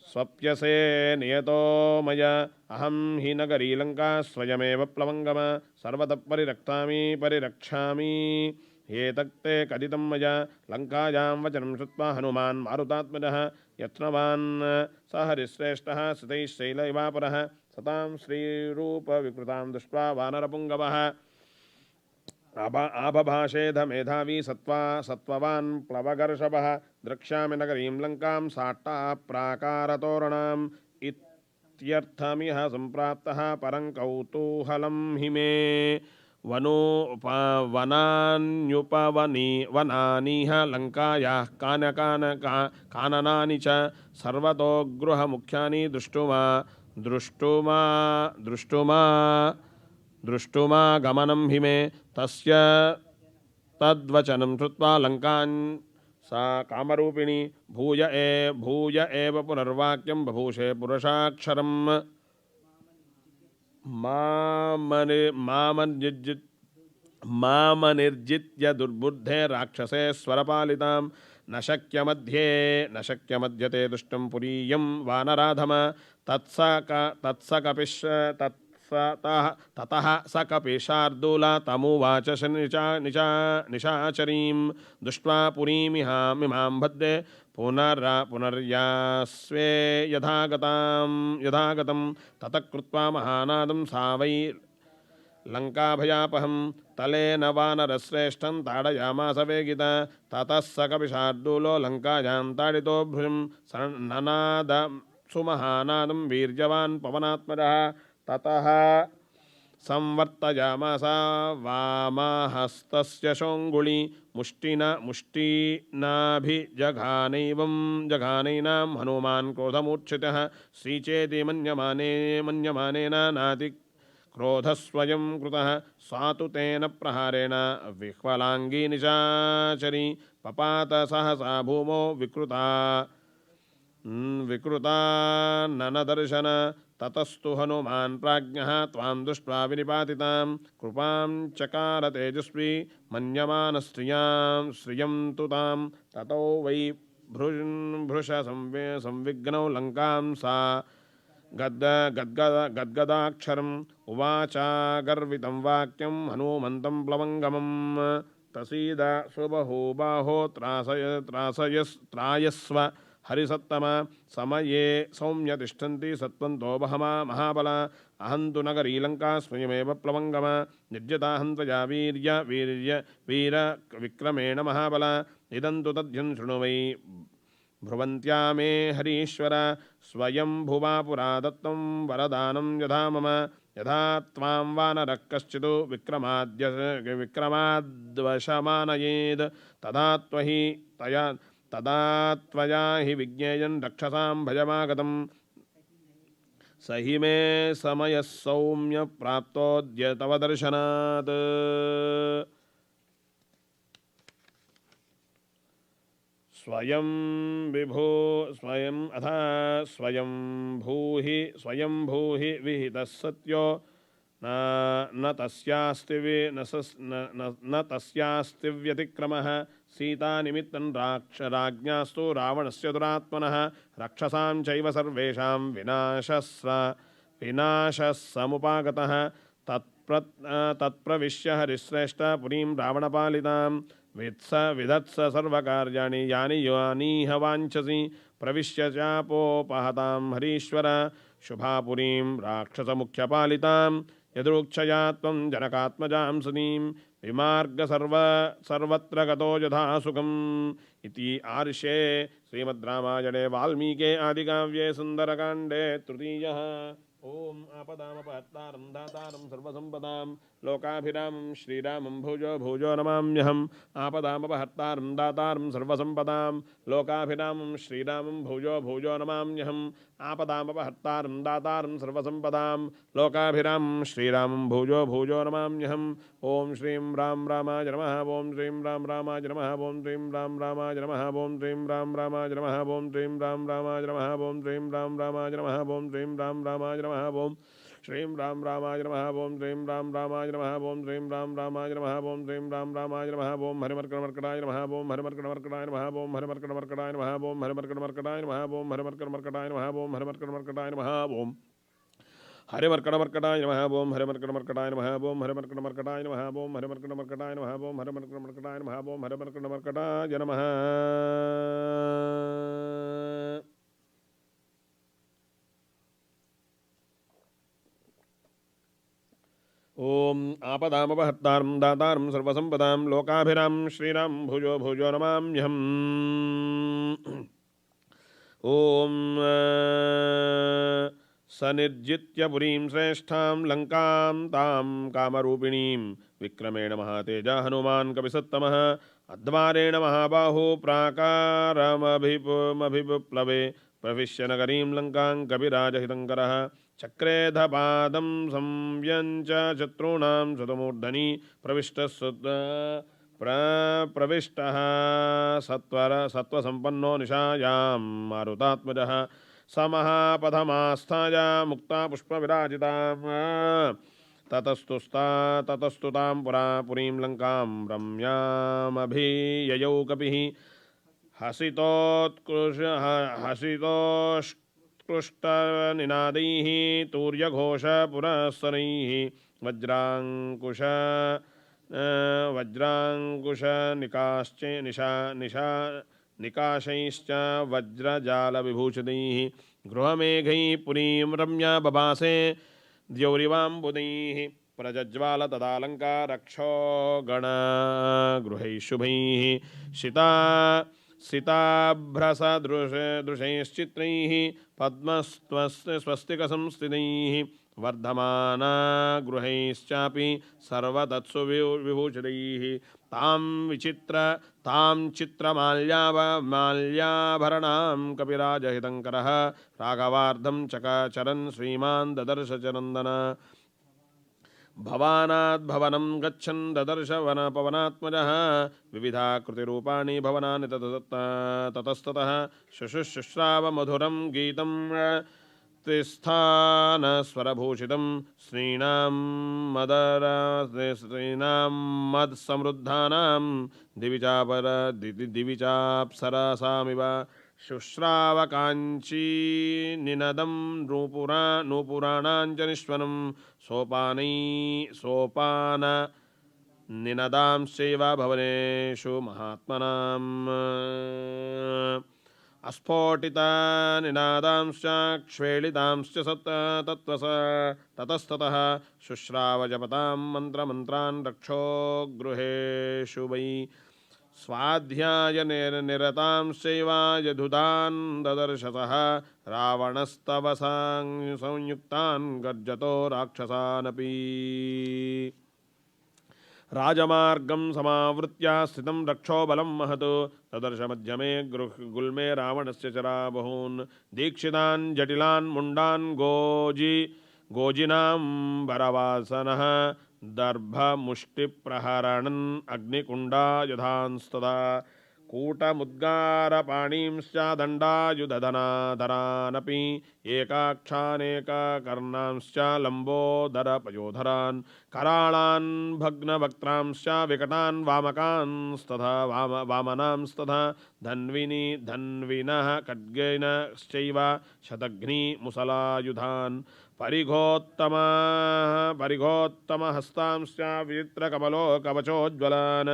स्वप्यसे नियतो मया अहं हि नगरी लङ्का स्वयमेव प्लवङ्गम सर्वतः परिरक्षामि एतक्ते कथितं मया लङ्कायां वचनं श्रुत्वा हनुमान् मारुतात्मजः यत्नवान् स हरिश्रेष्ठः स्थितैः शैलैवापरः सतां श्रीरूपविकृतां दृष्ट्वा वानरपुङ्गवः आबभाषेध मेधावी सत्त्ववान् प्लवगर्षभः द्रक्ष्यामि नगरीं लङ्कां साट्टा प्राकारतोरणाम् इत्यर्थमिह सम्प्राप्तः परं कौतूहलं हि मे वनान्युपवनानिह लङ्कायाः काननानि च सर्वतो गृहमुख्यानि दृष्टुमा गमनं हि मे तस्य तद्वचनं श्रुत्वा लङ्कां सा कामरूपिणी भूय एव पुनर्वाक्यं बभूषे पुरुषाक्षरम् मामनिर्जित्य दुर्बुद्धे राक्षसे स्वरपालितां न शक्यमध्यते दुष्टं पुरीयं वानराधम ततः स कपिशार्दूला तमुवाच निशाचरीं दृष्ट्वा पुरीमिहां भद्रे पुनर्यास्वे यथागतं ततः कृत्वा महानादं सा वै लङ्काभयापहं तलेन वानरश्रेष्ठं ताडयामास वेगिता ततः स कपिशार्दूलो लङ्कायां ताडितो भृशं ननाद सुमहानादं वीर्यवान् पवनात्मजः ततः संवर्तयामास वामाहस्तस्य शोङ्गुळी मुष्टिनाभिजघानैनां हनुमान् क्रोधमूर्छितः श्रीचेति मन्यमानेन नाति क्रोधस्वयं कृतः सा तु तेन प्रहारेण विह्वलाङ्गी निशाचरी पपात सहसा भूमौ विकृता ननदर्शन ततस्तु हनुमान् प्राज्ञः त्वां दृष्ट्वा विनिपातितां कृपां चकार तेजस्वी मन्यमानस्त्रियं तु तां ततो वै भृश संविघ्नौ लङ्कां सा गद्गदाक्षरम् उवाचागर्वितं वाक्यं हनुमन्तं प्लवङ्गमम् प्रसीद सुबहुबाहो त्रायस्व हरिसत्तम समये सौम्य तिष्ठन्ति सत्त्वन्तो बहमा महाबल अहं तु नगरी लङ्का स्वयमेव प्लवङ्गम निर्जताहं त्वया वीर विक्रमेण महाबल इदं तु तद्यं शृणु वै भ्रुवन्त्या मे हरीश्वर स्वयं भुवा पुरा दत्तं वरदानं यथा मम यथा त्वां वानरः कश्चित् विक्रमाद्वशमानयेद् तदा त्वया हि विज्ञेयं रक्षसां भयमागतं स हि मे समयः सौम्य प्राप्तोऽद्य तव दर्शनात् स्वयं भूहि विहितः सत्यो न तस्यास्ति व्यतिक्रमः सीतानिमित्तं राज्ञास्तु रावणस्य दुरात्मनः रक्षसां चैव सर्वेषां विनाशः समुपागतः तत्प्रविश्य हरिश्रेष्ठ पुरीं रावणपालितां विधत्स सर्वकार्याणि यानीह वाञ्छसि प्रविश्य चापोपहतां हरीश्वर शुभापुरीं राक्षसमुख्यपालितां यदृक्षया त्वं जनकात्मजां सतीं विमार्ग सर्वत्र गतो यथा सुखम् इति आर्षे श्रीमद् रामायणे वाल्मीके आदिकाव्ये सुन्दरकाण्डे तृतीयः। ओम आपदामपहर्तारं दातारं सर्वसम्पदां लोकाभिरामं श्रीरामं भुजो नमाम्यहम् आपदामपहर्तारं दातारं सर्वसम्पदां लोकाभिरामं श्रीरामं भुजो नमाम्यहम् आपदामपहर्तारं दातारं सर्वसम्पदां लोकाभिरामं श्रीरामं भुजो नमाम्यहम् ओम श्रीं राम रामाय नमः ओम श्रीं राम रामाय नमः ओम श्रीं राम रामाय नमः ओम श्रीं राम रामाय नमः ओम श्रीं राम रामाय नमः ओम श्रीं राम रामाय नमः ओम श्रीं राम रामाय नमः ओम श्रीं राम रामाय नमः ओम श्रीं राम रामाय नमः ओम श्रीं राम रामाय नमः ओम श्रीं राम रामाय नमः ओम हरिमर्कटमर्कटाय नमः ओम हरिमर्कटमर्कटाय नमः ओम हरिमर्कटमर्कटाय नमः ओम हरिमर्कटमर्कटाय नमः ओम हरिमर्कटमर्कटाय नमः ओम हरिमर्कटमर्कटाय नमः ओम हरिमर्कटमर्कटाय नमः ओम हरिमर्कटमर्कटाय नमः ओम हरिमर्कटमर्कटाय नमः ओम हरिमर्कटमर्कटाय नमः ओम हरिमर्कटमर्कटाय नमः ओम हरिमर्कटमर्कटाय नमः। ओम आपदामपहर्तारं दातारं सर्वसम्पदां लोकाभिरामं श्रीरामं भुजो नमाम्यहम्। ओम सनिर्जित्य पुरीं श्रेष्ठां लङ्कां तां कामरूपिणीं विक्रमेण महातेजा हनुमान् कपिसत्तमः अध्वारेण महाबाहो प्राकारमभिप्लवे प्रविश्य नगरीं लङ्कां कपिराजहितङ्करः चक्रेधपादं संव्यञ्च शत्रूणां शतमूर्धनि प्रविष्टः सत्त्वसम्पन्नो निशायां मारुतात्मजः स महापथमास्थाय मुक्ता पुष्पविराजितां ततस्तु तां पुरीं लङ्कां रम्यामभिययौ कपिः हसितोत्कृष्टनिनादैः तूर्यघोषपुरस्सरैः निकाशैश्च वज्रजालविभूषितैः गृहमेघैः पुरीं रम्या बभासे द्यौरिवाम्बुदैः प्रज्ज्वाल तदालङ्कारक्षोगणगृहैः शुभैः सिताभ्रसदृशैश्चित्रैः पद्मस्वस्तिकसंस्थितैः वर्धमाना गृहैश्चापि सर्वतत्सु विभूषितैः तां चित्रमाल्याभरणां कपिराजहितङ्करः राघवार्धं चरन् श्रीमान् ददर्श चरन्दन भवानाद्भवनं गच्छन् ददर्श वनपवनात्मजः विविधाकृतिरूपाणि भवनानि ततस्ततः शुश्राव मधुरं गीतं त्रिस्थानस्वरभूषितं श्रीणां मत्समृद्धानां दिविचाप्सरसामिव शुश्रावकाञ्ची निनदं नूपुराणाञ्च निष्वनं सोपान निनदांश्चैव भवनेषु महात्मनाम् अस्फोटितानिनादांश्च क्ष्वेलितांश्च ततस्ततः शुश्रावजपतां मन्त्रमन्त्रान् रक्षो गृहेषु वै स्वाध्याय निरतांश्चैव यदुदान् ददर्शसः रावणस्तव संयुक्तान् गर्जतो राक्षसानपि राजमार्गं समावृत्य स्थितं रक्षोबलं महत् तदर्श मध्यमे गुल्मे रावणस्य चराबहून् दीक्षितान् जटिलान् मुण्डान् गोजिनां वरवासनः दर्भमुष्टिप्रहरणन् अग्निकुण्डायुधांस्तदा कूटमुद्गारपाणींश्च दण्डायुधधनाधरानपि एकाक्षानेककर्णांश्च लम्बोदरपयोधरान् कराळान् भग्नवक्त्रांश्च विकटान् वामकांस्तथा वामनांस्तथा धन्विनः खड्गेनश्चैव शतघ्निमुसलायुधान् परिघोत्तमहस्तांश्च विचित्रकमलो कवचोज्ज्वलान्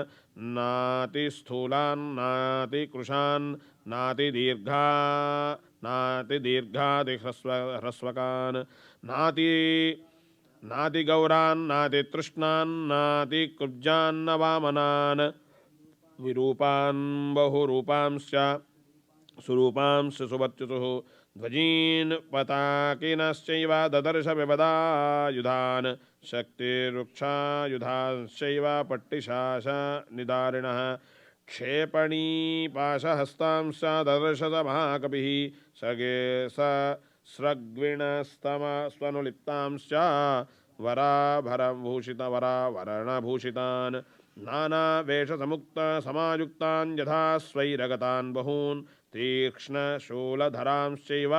नातिस्थूलान् नातिकृशान् नातिदीर्घादिह्रस्वकान् नातिगौरान् नातितृष्णान् नातिकुब्जान्न वामनान् विरूपान् बहुरूपांश्च सुरूपांश्च सुवर्चसुः ध्वजीन् पताकिनश्चैव ददर्श विपदायुधान् शक्तिरुक्षायुधांश्चैव पट्टिशासनिदारिणः क्षेपणीपाशहस्तांश्च ददर्श स महाकपिः स्रग्विणस्तमस्वनुलिप्तांश्च वराभरणभूषितान् नानावेषसमुक्तसमायुक्तान् यथा स्वैरगतान् बहून् तीक्ष्णशूलधरांश्चैव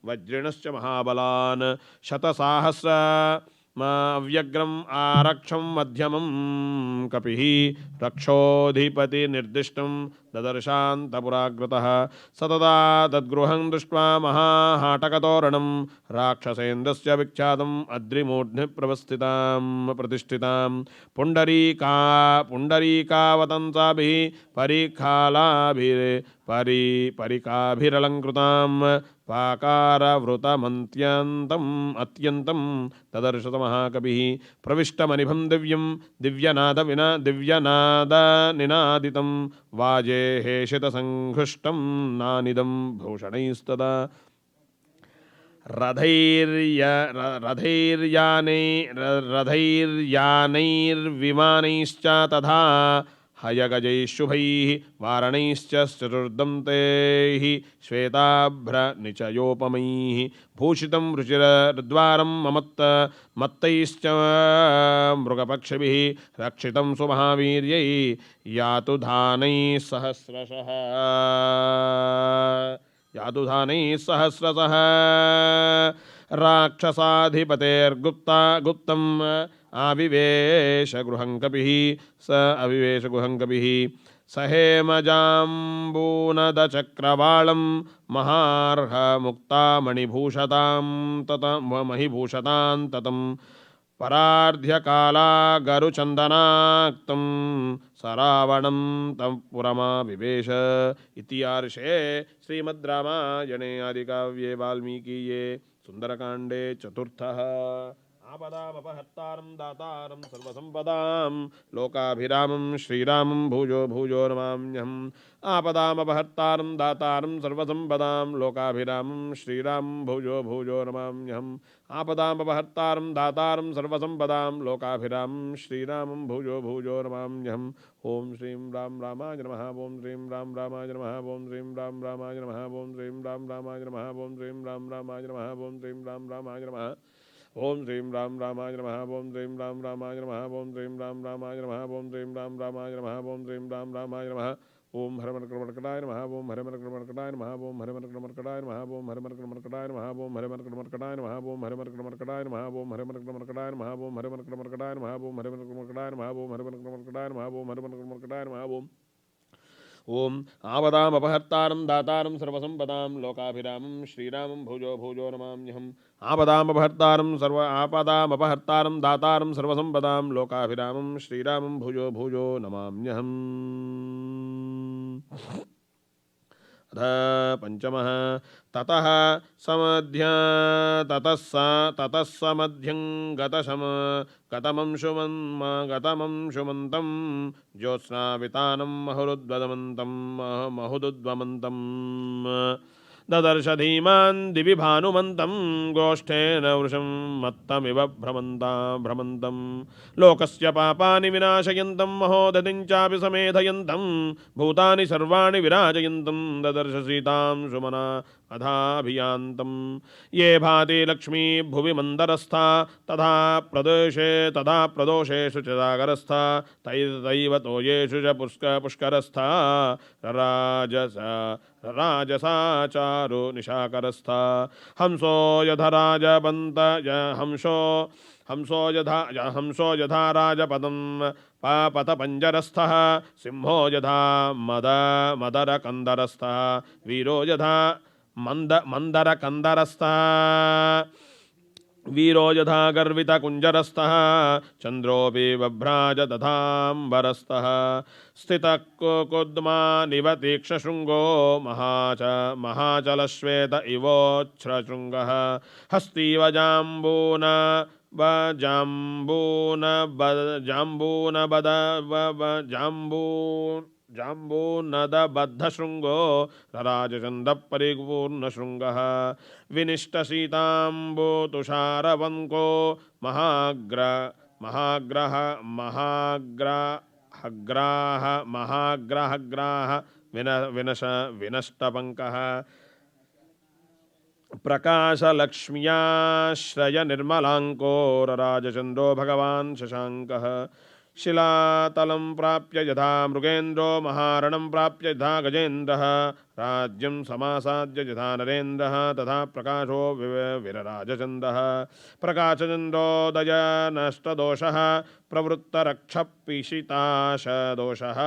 वज्रिणश्च महाबलान् शतसाहस्रमव्यग्रम् आरक्षं मध्यमं कपिः रक्षोऽधिपतिनिर्दिष्टं ददर्शान्तपुराग्रतः सतदा तद्गृहं दृष्ट्वा महाहाटकतोरणं राक्षसेन्द्रस्य विख्यातम् अद्रिमूर्ध्निप्रवस्थितां प्रतिष्ठितां पुण्डरीकावतंसाभिः परिकाभिरलङ्कृतां अत्यन्तं तदर्श महाकविः प्रविष्टमनिभं दिव्यनादनिनादितं वाजे हेषितसङ्घुष्टं नानिदं भूषणैस्तदा रथैर्यानैर्विमानैश्च तथा हयगजैः शुभैः वारणैश्च चतुर्दन्तैः श्वेताभ्रनिचयोपमैः भूषितं रुचिरद्वारं मत्तैश्च मृगपक्षिभिः रक्षितं सुमहावीर्यै यातुधानैः सहस्रशः राक्षसाधिपतेर्गुप्तम् आविवेश गृहं कपिः सहेमजाम्बूनदचक्रवालं महार्हमुक्तामणिभूषतां ततं परार्ध्यकाला गरुचन्दनाक्तं सरावणं तं पुरमाविवेश इति आर्षे श्रीमद् रामायणे आदिकाव्ये वाल्मीकीये सुन्दरकाण्डे चतुर्थः। आपदामपहर्तारं दातारं सर्वसम्पदां लोकाभिरामं श्रीरामं भूयो भूयो नमाम्यहम्। आपदामपहर्तारं दातारं सर्वसम्पदां लोकाभिरामं श्रीरामं भूयो भूयो नमाम्यहम्। आपदामपहर्तारं दातारं सर्वसम्पदां लोकाभिरामं श्रीरामं भूयो भूयो नमाम्यहम्। ओम श्रीं राम रामाय नमः। ओम श्रीं राम रामाय नमः। ओम श्रीं राम रामाय नमः। ओम श्रीं राम रामाय नमः। ओम श्रीं राम रामाय नमः। ओम श्रीं राम रामाय नमः। ओम श्रीं राम रामाय नमः। ओम श्रीं राम रामाय नमः। ओम श्रीं राम रामाय नमः। ओम श्रीं राम रामाय नमः। ओम श्रीं राम रामाय नमः। ओम हरमर्कटमर्कटाय नमः। ओम हरमर्कटमर्कटाय नमः। ओम हरमर्कटमर्कटाय नमः। ओम हरमर्कटमर्कटाय नमः। ओम हरमर्कटमर्कटाय नमः। ओम हरमर्कटमर्कटाय नमः। ओम हरमर्कटमर्कटाय नमः। ओम हरमर्कटमर्कटाय नमः। ओम हरमर्कटमर्कटाय नमः। ओम हरमर्कटमर्कटाय नमः। ओम हरमर्कटमर्कटाय नमः। ओम आपदामपहर्तारं दातारं सर्वसम्पदां लोकाभिरामं श्रीरामं भूयो भूयो नमाम्यहम्। आपदामपहर्तारं दातारं सर्वसम्पदां लोकाभिरामं श्रीरामं भूयो भूयो नमाम्यहम्। अथ पंचमः ततः समध्यं गतमंशुमन्तं ज्योत्स्नावितानं महुदुद्वमन्तं ददर्श धीमान् दिवि भानुमन्तं गोष्ठेन वृषं मत्तमिव भ्रमन्तं लोकस्य पापानि विनाशयन्तं महोदधिं चापि समेधयन्तं भूतानि सर्वाणि विराजयन्तं ददर्श सीतां सुमना अधाभियान्तं ये भाति लक्ष्मी भुवि मन्दरस्था तथा प्रदोषेषु च सागरस्था तैव तोयेषु च पुष्करस्था राजसा चारु निशाकरस्था हंसो यथा राजपदं पतपञ्जरस्थः सिंहो यथा मदरकन्दरस्थः वीरो यथा मन्दरकन्दरस्थः वीरो यथा गर्वितकुञ्जरस्थः चन्द्रोऽपि बभ्राज तथाम्बरस्थः स्थितः कुकुद्मानिव तीक्ष्णशृङ्गो महाचलश्वेत इवोच्छ्रशृङ्गः हस्तीव जाम्बूनदबद्धशृङ्गो राजचन्दपरिपूर्णशृङ्गः विनिष्टसीताम्बुतुषारवङ्को महाग्राह विनष्टपङ्कः प्रकाशलक्ष्म्याश्रय निर्मलाङ्को राजचन्द्रो भगवान् शशाङ्कः शिलातलं प्राप्य यथा मृगेन्द्रो महारणं प्राप्य यथा गजेन्द्रः राज्यं समासाद्य यथा नरेन्द्रः तथा प्रकाशो विरराजचन्दः प्रकाशचन्द्रोदय नष्टदोषः प्रवृत्तरक्षपीशिताशदोषः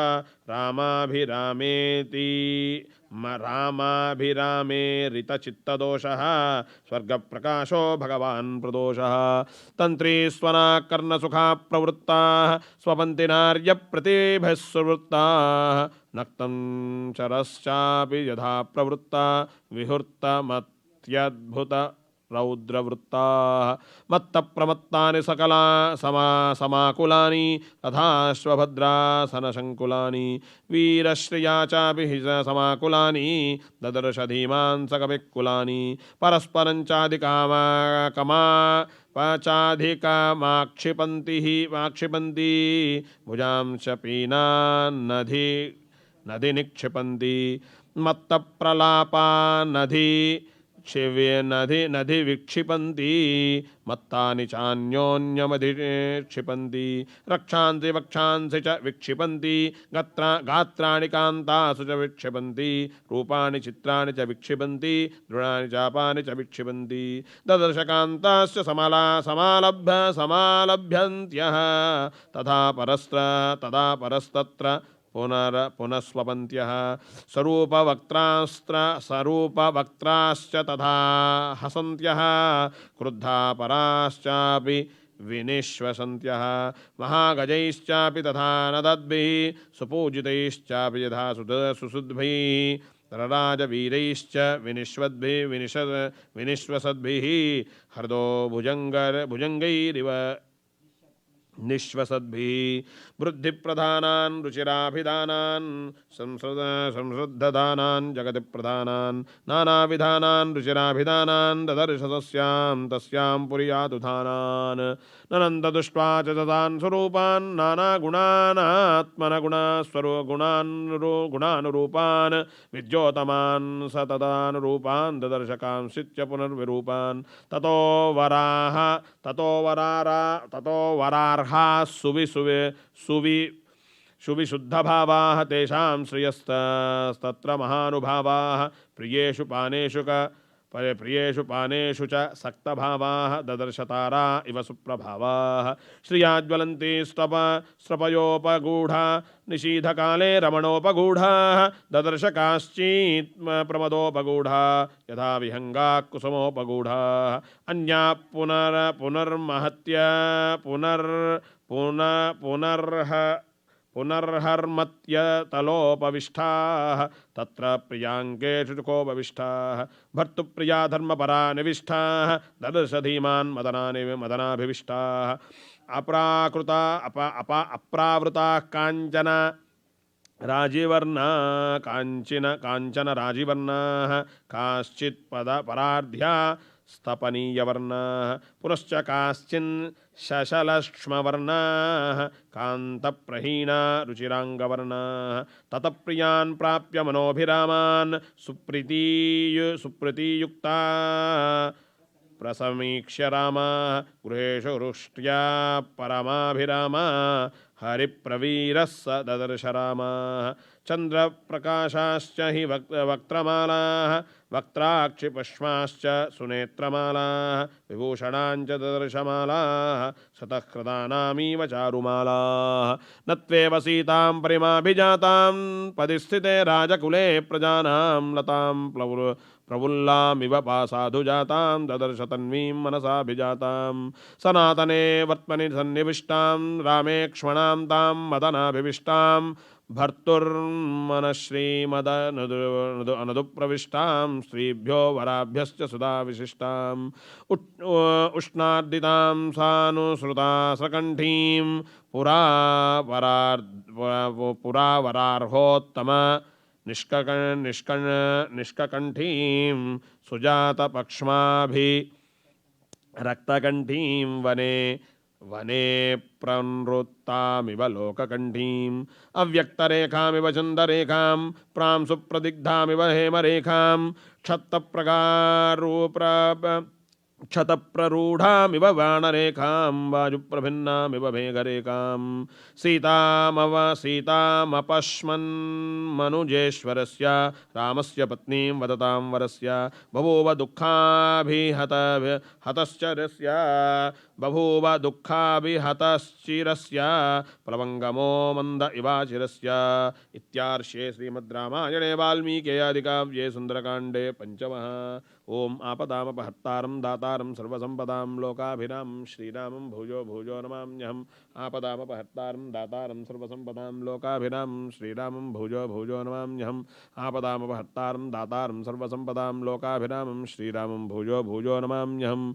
रामाभिरामेरितचित्तदोषः स्वर्गप्रकाशो भगवान् प्रदोषः तन्त्री स्वनाकर्णसुखा प्रवृत्ताः स्वपन्तिनार्यप्रतिभः सुवृत्ताः नक्तं चरश्चापि यथा प्रवृत्ता विहूर्तमत्यद्भुत रौद्रवृत्ताः मत्तप्रमत्तानि सकला समाकुलानि तथाश्वभद्रासनशङ्कुलानि वीरश्रिया चापि समाकुलानि ददर्श धीमान् सकविकुलानि परस्परं चाधिकामाक्षिपन्ति भुजांश पीनान्नधि निक्षिपन्ति मत्तप्रलापा नधि विक्षिपन्ति मत्तानि चान्योन्यमधिक्षिपन्ति रक्षांसि वक्षांसि च विक्षिपन्ति गात्राणि कान्तासु च विक्षिपन्ति रूपाणि चित्राणि च विक्षिपन्ति दृढानि चापानि च विक्षिपन्ति ददर्श कान्ताश्च समालभ्यन्त्यः तदा परस्तत्र पुनस्वपन्त्यः स्वरूपवक्त्राश्च तथा हसन्त्यः क्रुद्धा पराश्चापि विनिश्वसन्त्यः महागजैश्चापि तथा नदद्भिः सुपूजितैश्चापि यथा सुसुद्भिः तरराजवीरैश्च विनिश्वसद्भिः हृदो भुजङ्गैरिव निश्वसद्भिः बुद्धिप्रधानान् रुचिराभिधानान् संश्रद्धदानान् जगतिप्रधानान् नानाविधानान् रुचिराभिधानान् ददर्श तस्यां पुर्यादुधानान् ननन्ददृष्ट्वा च तदान् स्वरूपान् नानागुणानात्मनगुणानुरूपान् विद्योतमान् स तदानुरूपान् ददर्शकांश्चित्य पुनर्विरूपान् ततो वरार्हा सुविशुद्धभावाः तेषां श्रियस्तत्र महानुभावाः प्रियेषु पानेषु च सक्तभावाः ददर्शतारा इव सुप्रभावाः श्रियाज्वलन्ति स्त्रपयोपगूढा निशीधकाले रमणोपगूढाः ददर्शकाश्चित् प्रमदोपगूढा यथा विहङ्गा कुसुमोपगूढाः अन्या पुनर्हर्मत्यतलोपविष्टाः तत्र प्रियाङ्केषु कोपविष्टाः भर्तुप्रिया धर्मपरा निविष्टाः ददर्शधीमान् मदनाभिविष्टाः अप्रावृता काञ्चन काञ्चन राजीवर्णाः काश्चित् परार्ध्या स्तपनीयवर्णाः पुनश्च काश्चिन् शशलक्ष्मवर्णाः कान्तप्रहीना रुचिराङ्गवर्णाः ततप्रियान् प्राप्य मनोभिरामान् सुप्रीतियुक्ता प्रसमीक्ष्य रामाः गृहेषु रुष्ट्या परमाभिरामा हरिप्रवीरः स ददर्श रामाः चन्द्रप्रकाशाश्च हि वक्त्रमालाः वक्त्राक्षिपश्माश्च सुनेत्रमालाः विभूषणाञ्च ददर्शमालाः शतकृतानामीव चारुमालाः नत्वेव सीतां परिमाभिजातां पदिस्थिते राजकुले प्रजानां लतां प्रवुल्लामिव पासाधु जातां ददर्श तन्वीं मनसाभिजातां सनातने वर्त्मनि सन्निविष्टां रामे क्ष्मणां तां मदनाभिविष्टां भर्तुर्मनश्रीमदनुप्रविष्टां स्त्रीभ्यो वराभ्यश्च सुधा विशिष्टां उष्णार्दितां सानुसृता सकण्ठीं पुरावरार्होत्तम निष्ककण्ठीं सुजातपक्ष्माभिरक्तकण्ठीं वने प्रनृत्तामिव लोककण्ठीम् अव्यक्तरेखामिव चन्दरेखां प्रां सुप्रदिग्धामिव हेमरेखां क्षतप्ररूढामिव बाणरेखां वायुप्रभिन्नामिव मेघरेखां सीतामपश्मन्मनुजेश्वरस्य रामस्य पत्नीं वदतां वरस्य बभूव दुःखाभिहतश्चिरस्य प्लवङ्गमो मन्द इवाचिरस्य इत्यार्षे श्रीमद् रामायणे वाल्मीकियादिकाव्ये सुन्दरकाण्डे पञ्चमः। ओम आपदामपहर्तारं दातारं सर्वसंपदां लोकाभिरामं श्रीरामं भूयो भूयो नमाम्यहम् आपदामपहर्तारं दातारं सर्वसंपदां लोकाभिरामं श्रीरामं भूयो भूयो नमाम्यहम् आपदामपहर्तारं दातारं सर्वसंपदां लोकाभिरामं श्रीरामं भूयो भूयो नमाम्यहम्।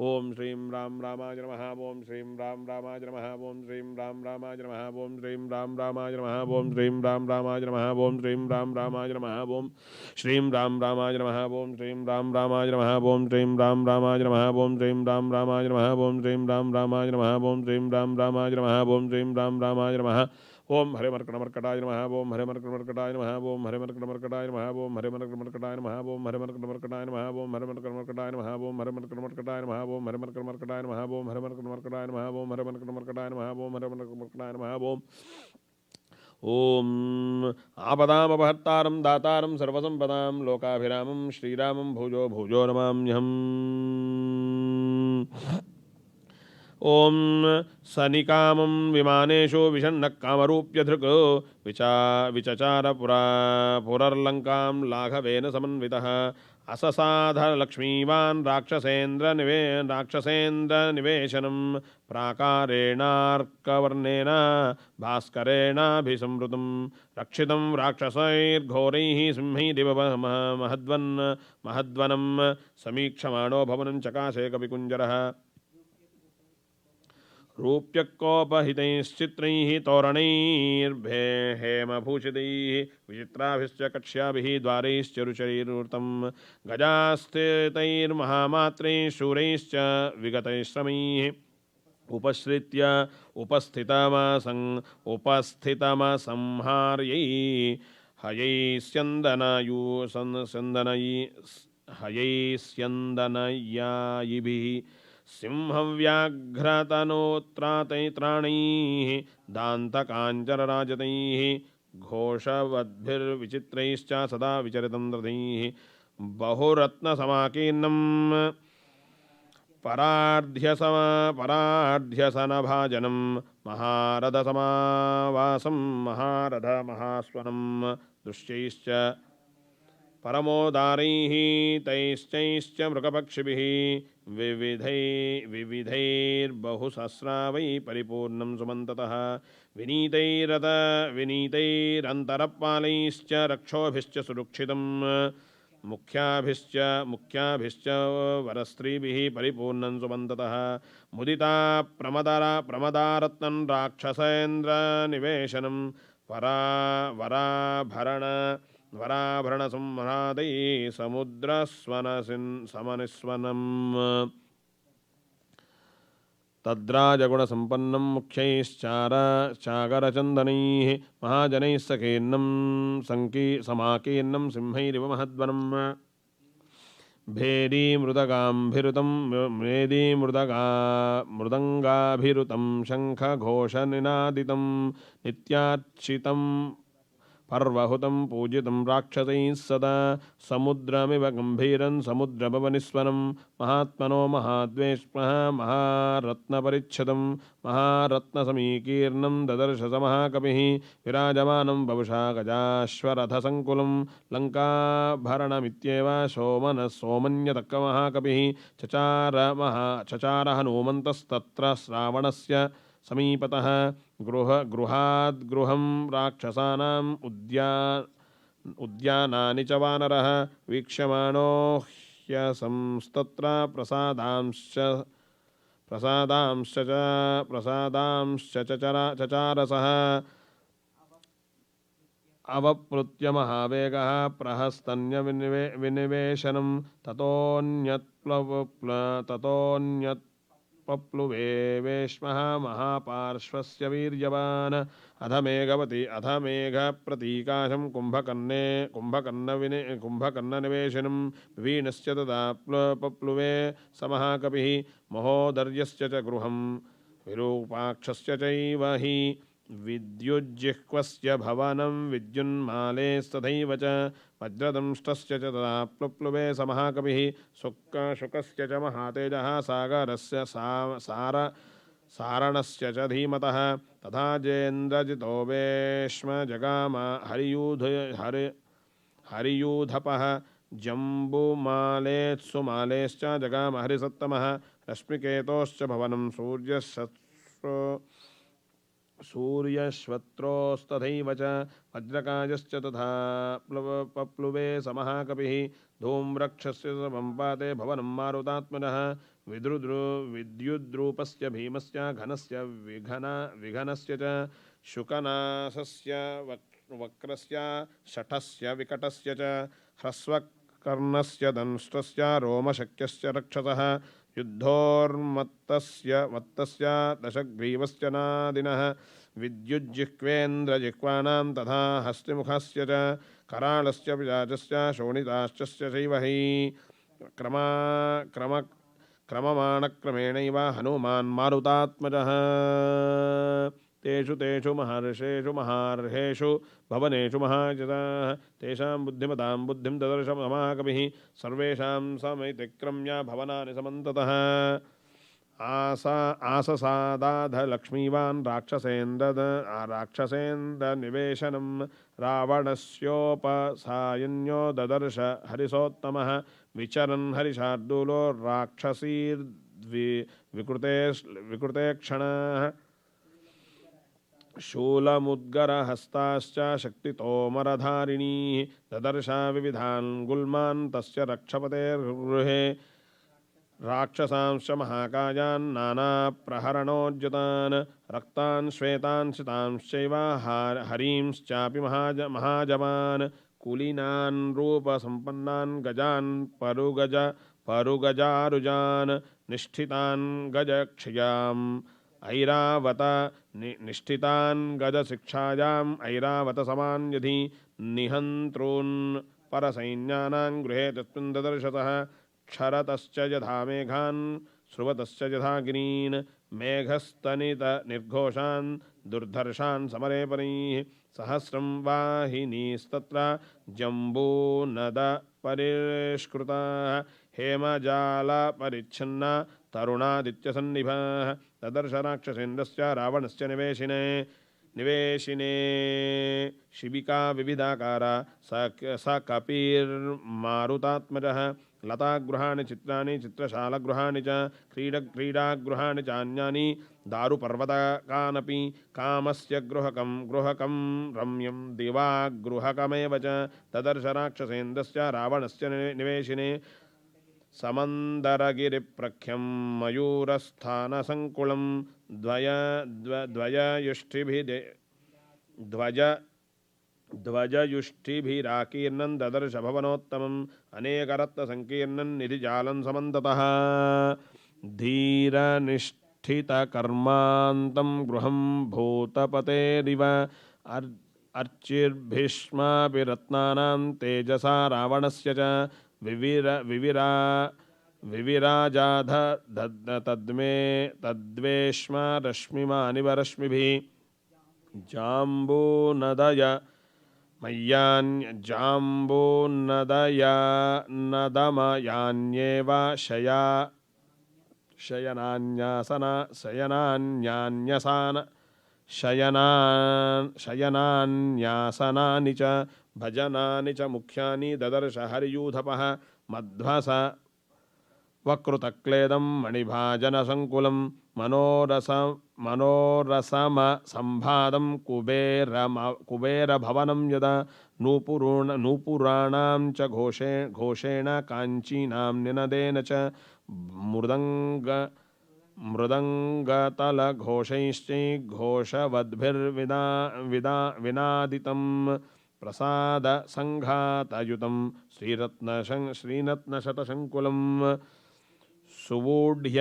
ओम श्रीं राम रामाय नमः। ओम श्रीं राम रामाय नमः। ओम श्रीं राम रामाय नमः। ओम श्रीं राम रामाय नमः। ओम श्रीं राम रामाय नमः। ओम श्रीं राम रामाय नमः। ओम श्रीं राम रामाय नमः। ओम श्रीं राम रामाय नमः। ओम श्रीं राम रामाय नमः। ओम श्रीं राम रामाय नमः। ओम श्रीं राम रामाय नमः। ओम श्रीं राम रामाय नमः। ओम श्रीं राम रामाय नमः। ओम हरे मर्कटमर्कटाय नमः। ओम हरे मर्कटमर्कटाय नमः। ओम हरे मर्कटमर्कटाय नमः। ओम हरे मर्कटमर्कटाय नमः। ओम हरे मर्कटमर्कटाय नमः। ओम हरे मर्कटमर्कटाय नमः। ओम हरे मर्कटमर्कटाय नमः। ओम हरे मर्कटमर्कटाय नमः। ओम हरे मर्कटमर्कटाय नमः। ओम हरे मर्कटमर्कटाय नमः। ओम हरे मर्कटमर्कटाय नमः। ओम आपदामपहर्तारं दातारं सर्वसंपदां लोकाभिरामं श्रीरामं भूयो भूयो नमाम्यहम्। ओम सनिकामं विमानेषु विषण्णः कामरूप्यधृक् विचचार पुरर्लङ्कां लाघवेन समन्वितः अससाधलक्ष्मीवान् राक्षसेन्द्रनिवेशनं प्राकारेणार्कवर्णेन भास्करेणाभिसंवृतं रक्षितं राक्षसैर्घोरैः सिंहैरिव महद्वनं समीक्षमाणो भवनं चकाशे कविकुञ्जरः रूप्यकोपहितैश्चित्रैः तोरणैर्हेमभूषितैः विचित्राभिश्च कक्ष्याभिः द्वारैश्चरुचैर्वृतं गजास्थितैर्महामात्रैः शूरैश्च विगतैश्रमैः उपश्रित्य उपस्थितमसंहार्यै हयैस्यन्दनयायिभिः सिंहव्याघ्रतनोत्रातैत्राणैः दान्तकाञ्चरराजतैः घोषवद्भिर्विचित्रैश्च सदा विचरितं रथैः बहुरत्नसमाकीर्णं परार्ध्यसनभाजनं महारथसमावासं महारथमहास्वनं दृश्यैश्च परमोदारैः तैश्चैश्च मृगपक्षिभिः विविधैर्बहुसहस्रावै परिपूर्णं सुमन्ततः विनीतैरन्तरपालैश्च रक्षोभिश्च सुरक्षितं मुख्याभिश्च वरस्त्रीभिः परिपूर्णं सुमन्ततः मुदिता प्रमदारत्नं राक्षसेन्द्रनिवेशनं वराभरणसंहृदै समुद्रस्वनसमनिस्वनं तद्राजगुणसम्पन्नं मुख्यैश्चागरचन्दनैः महाजनैः सकीर्णं समाकीर्णं सिंहैरिव महद्वनं मृदङ्गाभिरुतं शङ्खघोषनिनादितं नित्यार्चितं पर्वहुतं पूजितं राक्षसैः सदा समुद्रमिव गम्भीरं समुद्रभवनिस्वनं महात्मनो महाद्वेष्मः महारत्नपरिच्छदं महारत्नसमीकीर्णं ददर्श स महाकविः विराजमानं वपुषा गजाश्वरथसङ्कुलं लङ्काभरणमित्येव सोमन्यतर्कमहाकविः चचार हनुमन्तस्तत्र श्रावणस्य समीपतः गृहाद्गृहं राक्षसानाम् उद्यानानि च वानरः वीक्ष्यमाणो ह्यसंस्तत्र प्रसादांश्च चचारसः अवप्लुत्य महावेगः प्रहस्तन्यविनिवेशनं ततोऽन्यत्पप्लुवेवेश्मः महापार्श्वस्य वीर्यवान् अधमेघप्रतीकाशं कुम्भकर्णनिवेशनं विवीनश्च तदा पप्लुवे स महाकविः महोदर्यस्य च गृहं विरूपाक्षस्य चैव हि विद्युज्जिह्वस्य भवनं विद्युन्मालेस्तथैव च वज्रदंष्टस्य च तदा प्लुप्लुवे स महाकविः शुकस्य च महातेजः सागरस्य सारणस्य च धीमतः तथा जेन्द्रजितो वेश्म जगाम हरियूधपः जम्बुमालेत्सुमालेश्च जगाम हरिसत्तमः रश्मिकेतोश्च भवनं सूर्यश्वत्रोस्तथैव च वज्रकायश्च तथा पप्लुवे स महाकविः धूम्रक्षस्य सम्पाते भवनं मारुतात्मनः विद्युद्रूपस्य भीमस्य घनस्य विघनस्य च शुकनासस्य वक्रस्य शठस्य विकटस्य च ह्रस्वकर्णस्य दंष्ट्रस्य रोमशक्यस्य रक्षसः युद्धोर्मत्तस्य दशग्रीवस्य नादिनः विद्युज्जिह्वेन्द्रजिह्वानां तथा हस्तिमुखस्य च कराळस्य पिशाचस्य शोणिताश्चस्य चैव हि क्रममाणक्रमेणैव हनुमान् मारुतात्मजः तेषु महर्षेषु महार्हेषु भवनेषु महाजताः तेषां बुद्धिमतां बुद्धिं ददर्श महाकविः सर्वेषां समेतिक्रम्य भवनानि समन्ततः आससादाधलक्ष्मीवान् राक्षसेन्द्रनिवेशनं रावणस्योपसायन्यो ददर्श हरिसोत्तमः विचरन् हरिशार्दूलो राक्षसीर्विकृते क्षणाः शूलमुद्गरहस्ताश्च शक्तितोमरधारिणीः ददर्शा विविधान् गुल्मान् तस्य रक्षपतेर्गृहे राक्षसांश्च महाकायान् नानाप्रहरणोद्यतान् रक्तान् श्वेतान् शितांश्चैव हरींश्चापि महाजवान् कुलीनान् रूपसम्पन्नान् गजान् परुगजारुजान् निष्ठितान् गजक्षयाम् ऐरावत निष्ठितान् गजशिक्षायाम् ऐरावत समान्यधि निहन्त्रून् परसैन्यानां गृहे तस्मिन् ददर्शतः क्षरतश्च यथा मेघान् स्रुवतश्च यथा गिरीन् मेघस्तनित निर्घोषान् दुर्धर्षान् समरे परैः सहस्रं वाहिनीस्तत्र जम्बूनद परिष्कृताः हेमजालपरिच्छन्ना तरुणादित्यसन्निभाः तदर्श राक्षसेन्द्रस्य रावणस्य निवेशिने शिबिका विविधाकारा स कपिर्मारुतात्मजः लतागृहाणि चित्राणि चित्रशालगृहाणि च क्रीडागृहाणि चान्यानि दारुपर्वतकानपि कामस्य गृहकं रम्यं दिवागृहकमेव च तदर्श राक्षसेन्द्रस्य रावणस्य निवेशिने समन्दरगिरिप्रख्यं मयूरस्थानसङ्कुलं ध्वजयुष्टिभिराकीर्णं ददर्श भवनोत्तमम् अनेकरत्नसङ्कीर्णं निधिजालं समन्ततः धीरनिष्ठितकर्मान्तं गृहं भूतपतेरिव अर्चिर्भीष्मापि रत्नानां तेजसा रावणस्य च विविराजाध तद्वेश्मा रश्मिमानिव रश्मिभिः जाम्बूनदय नदमयान्येव शयनान्यासनानि च भजनानि च मुख्यानि ददर्श हरियूथपः मध्वस वकृतक्लेदं मणिभाजनसङ्कुलं मनोरसमसम्भादं कुबेरभवनं यदा नूपुराणां च घोषेण काञ्चीनां निनदेन च मृदङ्गतलघोषैश्चैघोषवद्भिर्विनादितं प्रसादसङ्घातयुतं श्रीरत्नशतशङ्कुलं सुवूढ्य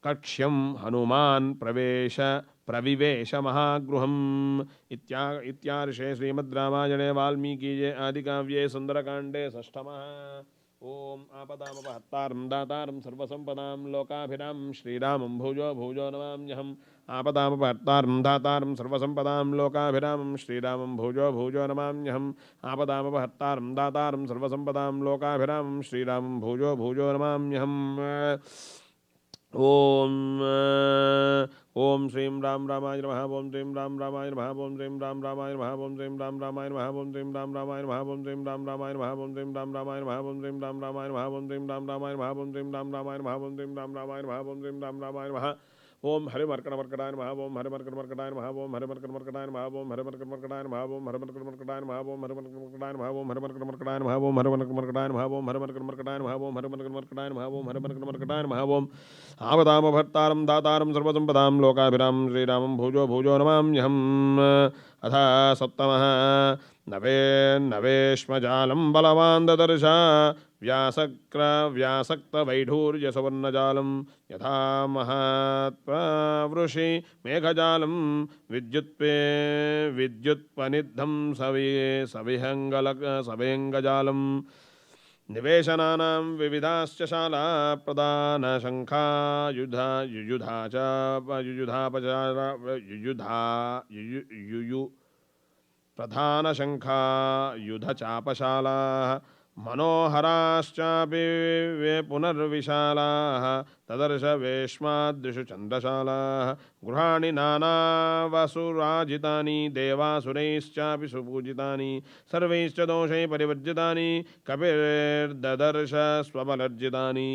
कक्ष्यं हनुमान् प्रविवेश महागृहम् इत्यार्षे श्रीमद्रामायणे वाल्मीकीये आदिकाव्ये सुन्दरकाण्डे षष्ठमः। ओम आपदामपहत्तारं दातारं सर्वसम्पदां लोकाभिरामं श्रीरामं भूयो भूयो नमाम्यहम् आपदामपहत्तारं दातारं सर्वसम्पदां लोकाभिरामं श्रीरामं भूयो भूयो नमाम्यहम् आपदामपहत्तारं दातारं सर्वसम्पदां लोकाभिरामं श्रीरामं भूयो भूयो नमाम्यहम्। ओम श्रीं राम रामाय नमः ओम श्रीं राम रामाय नमः ओम श्रीं राम रामाय नमः ओम श्रीं राम रामाय नमः ओम श्रीं राम रामाय नमः ओम श्रीं राम रामाय नमः ओम श्रीं राम रामाय नमः ओम श्रीं राम रामाय नमः ओम श्रीं राम रामाय नमः ओम श्रीं राम रामाय नमः ओम श्रीं राम रामाय नमः ओम श्रीं राम रामाय नमः ओम हरिमर्कटमर्कटाय नमः ओम हरिमर्कटमर्कटाय नमः ओम हरिमर्कटमर्कटाय नमः ओम हरिमर्कटमर्कटाय नमः ओम हरिमर्कटमर्कटाय नमः ओम हरिमर्कटमर्कटाय नमः ओम हरिमर्कटमर्कटाय नमः ओम हरिमर्कटमर्कटाय नमः ओम हरिमर्कटमर्कटाय नमः ओम हरिमर्कटमर्कटाय नमः ओम हरिमर्कटमर्कटाय नमः ओम आवतामभर्तारं दातारं सर्वसम्पदां लोकाभिरामं श्रीरामं भूजो भूजो नमाम्यहम्। अथ सप्तमः नवेश्मजालं बलवान् ददर्श व्यासक्तवैढूर्यसवर्णजालं यथा महत्प्रवृषि मेघजालं विद्युत्पनिद्धं सविहङ्गजालं निवेशनानां विविधाश्च शाला प्रधानशङ्खा प्रधानशङ्खा युधचापशालाः मनोहराश्चापि पुनर्विशालाः तदर्श वेश्मादृशु चन्द्रशालाः गृहाणि नानावसुराजितानि देवासुरैश्चापि सुपूजितानि सर्वैश्च दोषैः परिवर्जितानि कपिर्ददर्श स्वबलर्जितानि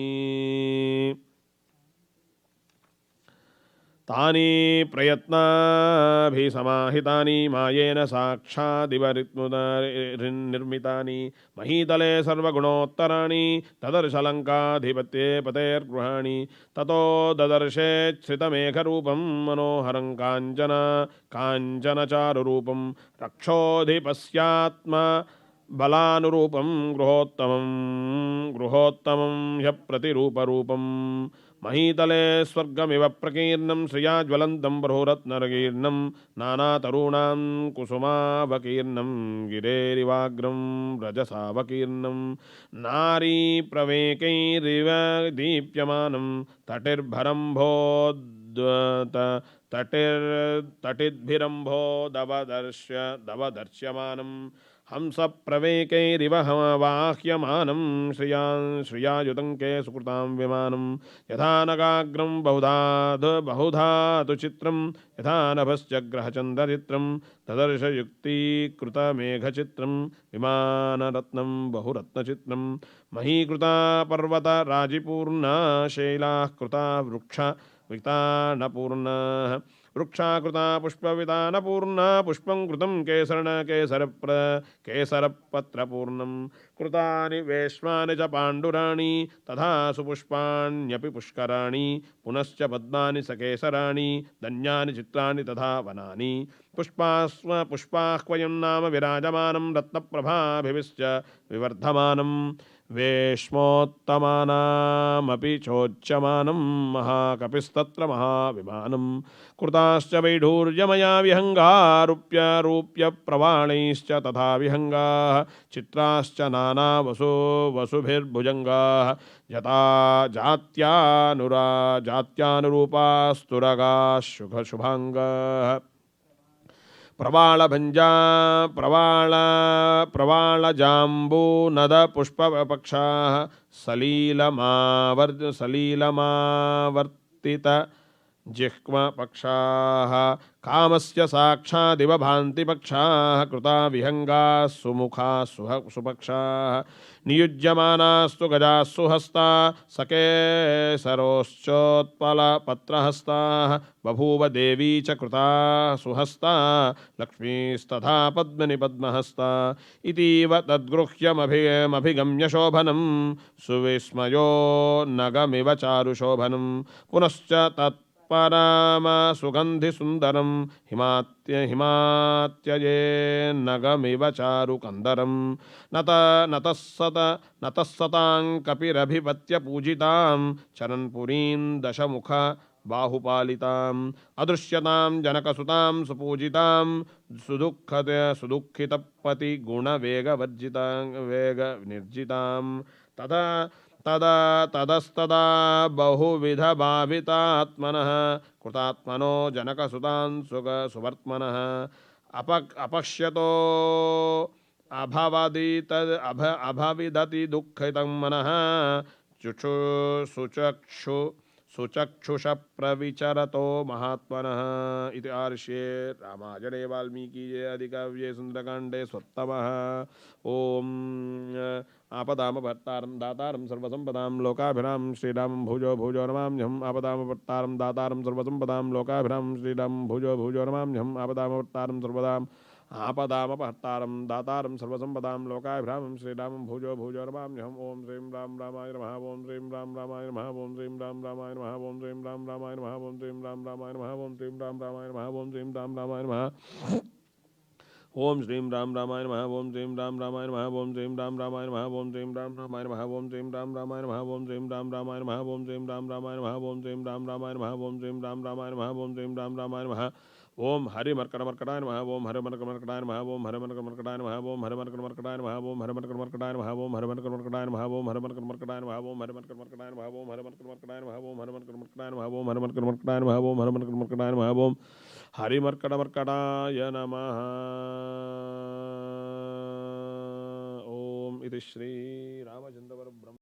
तानि प्रयत्नाभिसमाहितानि मायेन साक्षादिवरित्मुदनिर्मितानि महीतले सर्वगुणोत्तराणि तदर्शलङ्काधिपत्ये पतेर्गृहाणि ततो ददर्शेच्छ्रितमेघरूपं मनोहरं काञ्चनचारुरूपं रक्षोधिपस्यात्म बलानुरूपं गृहोत्तमं ह्यप्रतिरूपरूपं महीतले स्वर्गमिव प्रकीर्णं श्रिया ज्वलन्तं बृहरत्नरकीर्णं नानातरूणां कुसुमावकीर्णं गिरेरिवाग्रं रजसावकीर्णं नारीप्रवेकैरिव दीप्यमानं तटिद्भिरम्भोदवदर्श्यमानं हंसप्रवेकैरिव वाह्यमानं श्रियायुतं के सुकृतां विमानं यथा नगाग्रं बहुधा तु चित्रं यथा नभश्च ग्रहचन्द्रचित्रं तदर्शयुक्तीकृतमेघचित्रं विमानरत्नं बहुरत्नचित्रं महीकृता पर्वतराजिपूर्णा शैलाः कृता वृक्षवितानपूर्णाः वृक्षाकृता पुष्पवितानपूर्णा पुष्पं कृतं केसरपत्रपूर्णं कृतानि वेश्मानि च पाण्डुराणि तथा सुपुष्पाण्यपि पुष्कराणि पुनश्च पद्मानि सकेसराणि धन्यानि चित्राणि तथा वनानि पुष्पाह्वयं नाम विराजमानं रत्नप्रभाभिश्च विवर्धमानं वेश्मोत्तमानामपि चोच्यमानं महाकपिस्तत्र महाविमानं कृताश्च वैढूर्यमया विहङ्गारूप्य प्रवाणैश्च तथा विहङ्गाः चित्राश्च वसुभिर्भुजङ्गाः यथा जात्यानुरूपास्तुरगाः शुभाङ्गाः प्रवालजाम्बूनदपुष्पपक्षाः सलीलमावर्तित जिह्मपक्षाः कामस्य साक्षादिव भान्ति पक्षाः कृता विहङ्गाः सुमुखाः सुपक्षाः नियुज्यमानास्तु गजाः सुहस्ता सकेसरोश्चोत्पलपत्रहस्ताः बभूव देवी च कृता सुहस्ता लक्ष्मीस्तथा पद्मिनी पद्महस्ता इतीव तद्गृह्यमभिगम्य शोभनं सुविस्मयो नगमिव चारुशोभनं पुनश्च तत्पराम सुगन्धिसुन्दरं हिमात्यये नगमिव चारुकन्दरं नतः सतां कपिरभिपत्य पूजितां चरन्पुरीं दशमुख बाहुपालिताम् अदृश्यतां जनकसुतां सुपूजितां वेगनिर्जितां तदस्तदा बहुविधभावितात्मनः कृतात्मनो जनकसुतां सुवर्त्मनः अपश्यतो अभविदति दुःखितं मनः सुचक्षुष प्रविचरतो महात्मनः इति आर्ष्ये रामायणे वाल्मीकिये आदिकाव्ये सुन्दरकाण्डे स्वत्तमः ओम आपदामभर्तारं दातारं सर्वसम्पदां लोकाभिरामं श्रीरामं भुजो भुजो नमाम्यहम् आपदामभर्तारं दातारं सर्वसम्पदां लोकाभिरामं श्रीरामं भुजो भुजो नमाम्यहम् आपदामभर्तारं आपदामपहर्तारं दातारं सर्वसम्पदां लोकाभिरामं श्रीरामं भुजो भुजो नमाम्यहम् ओम श्रीं राम रामाय नमः ओम श्रीं राम रामाय नमः ओम श्रीं राम रामाय नमः ओम श्रीं राम रामाय नमः ओम श्रीं राम रामाय नमः ओम श्रीं राम रामाय नमः ओम श्रीं राम रामाय नमः ओम श्रीं राम रामाय नमः ओम श्रीं राम रामाय नमः ओम श्रीं राम रामाय नमः ओम श्रीं राम रामाय नमः ओम श्रीं राम रामाय नमः ओम श्रीं राम रामाय नमः ओम श्रीं राम रामाय नमः ओम श्रीं राम रामाय नमः ओम श्रीं राम रामाय नमः ओम श्रीं राम रामाय नमः ओम हरिमर्कटमर्कटाय नमः ओम हरिमर्कटमर्कटाय नमः ओम हरिमर्कटमर्कटाय नमः ओम हरिमर्कटमर्कटाय नमः ओम हरिमर्कटमर्कटाय नमः ओम हरिमर्कटमर्कटाय नमः ओम हरिमर्कटमर्कटाय नमः ओम हरिमर्कटमर्कटाय नमः ओम हरिमर्कटमर्कटाय नमः ओम हरिमर्कटमर्कटाय नमः ओम हरिमर्कटमर्कटाय नमः ओम हरिमर्कटमर्कटाय नमः ओम हरिमर्कटमर्कटाय नमः ओम इति श्रीरामचन्द्रपरब्रह्म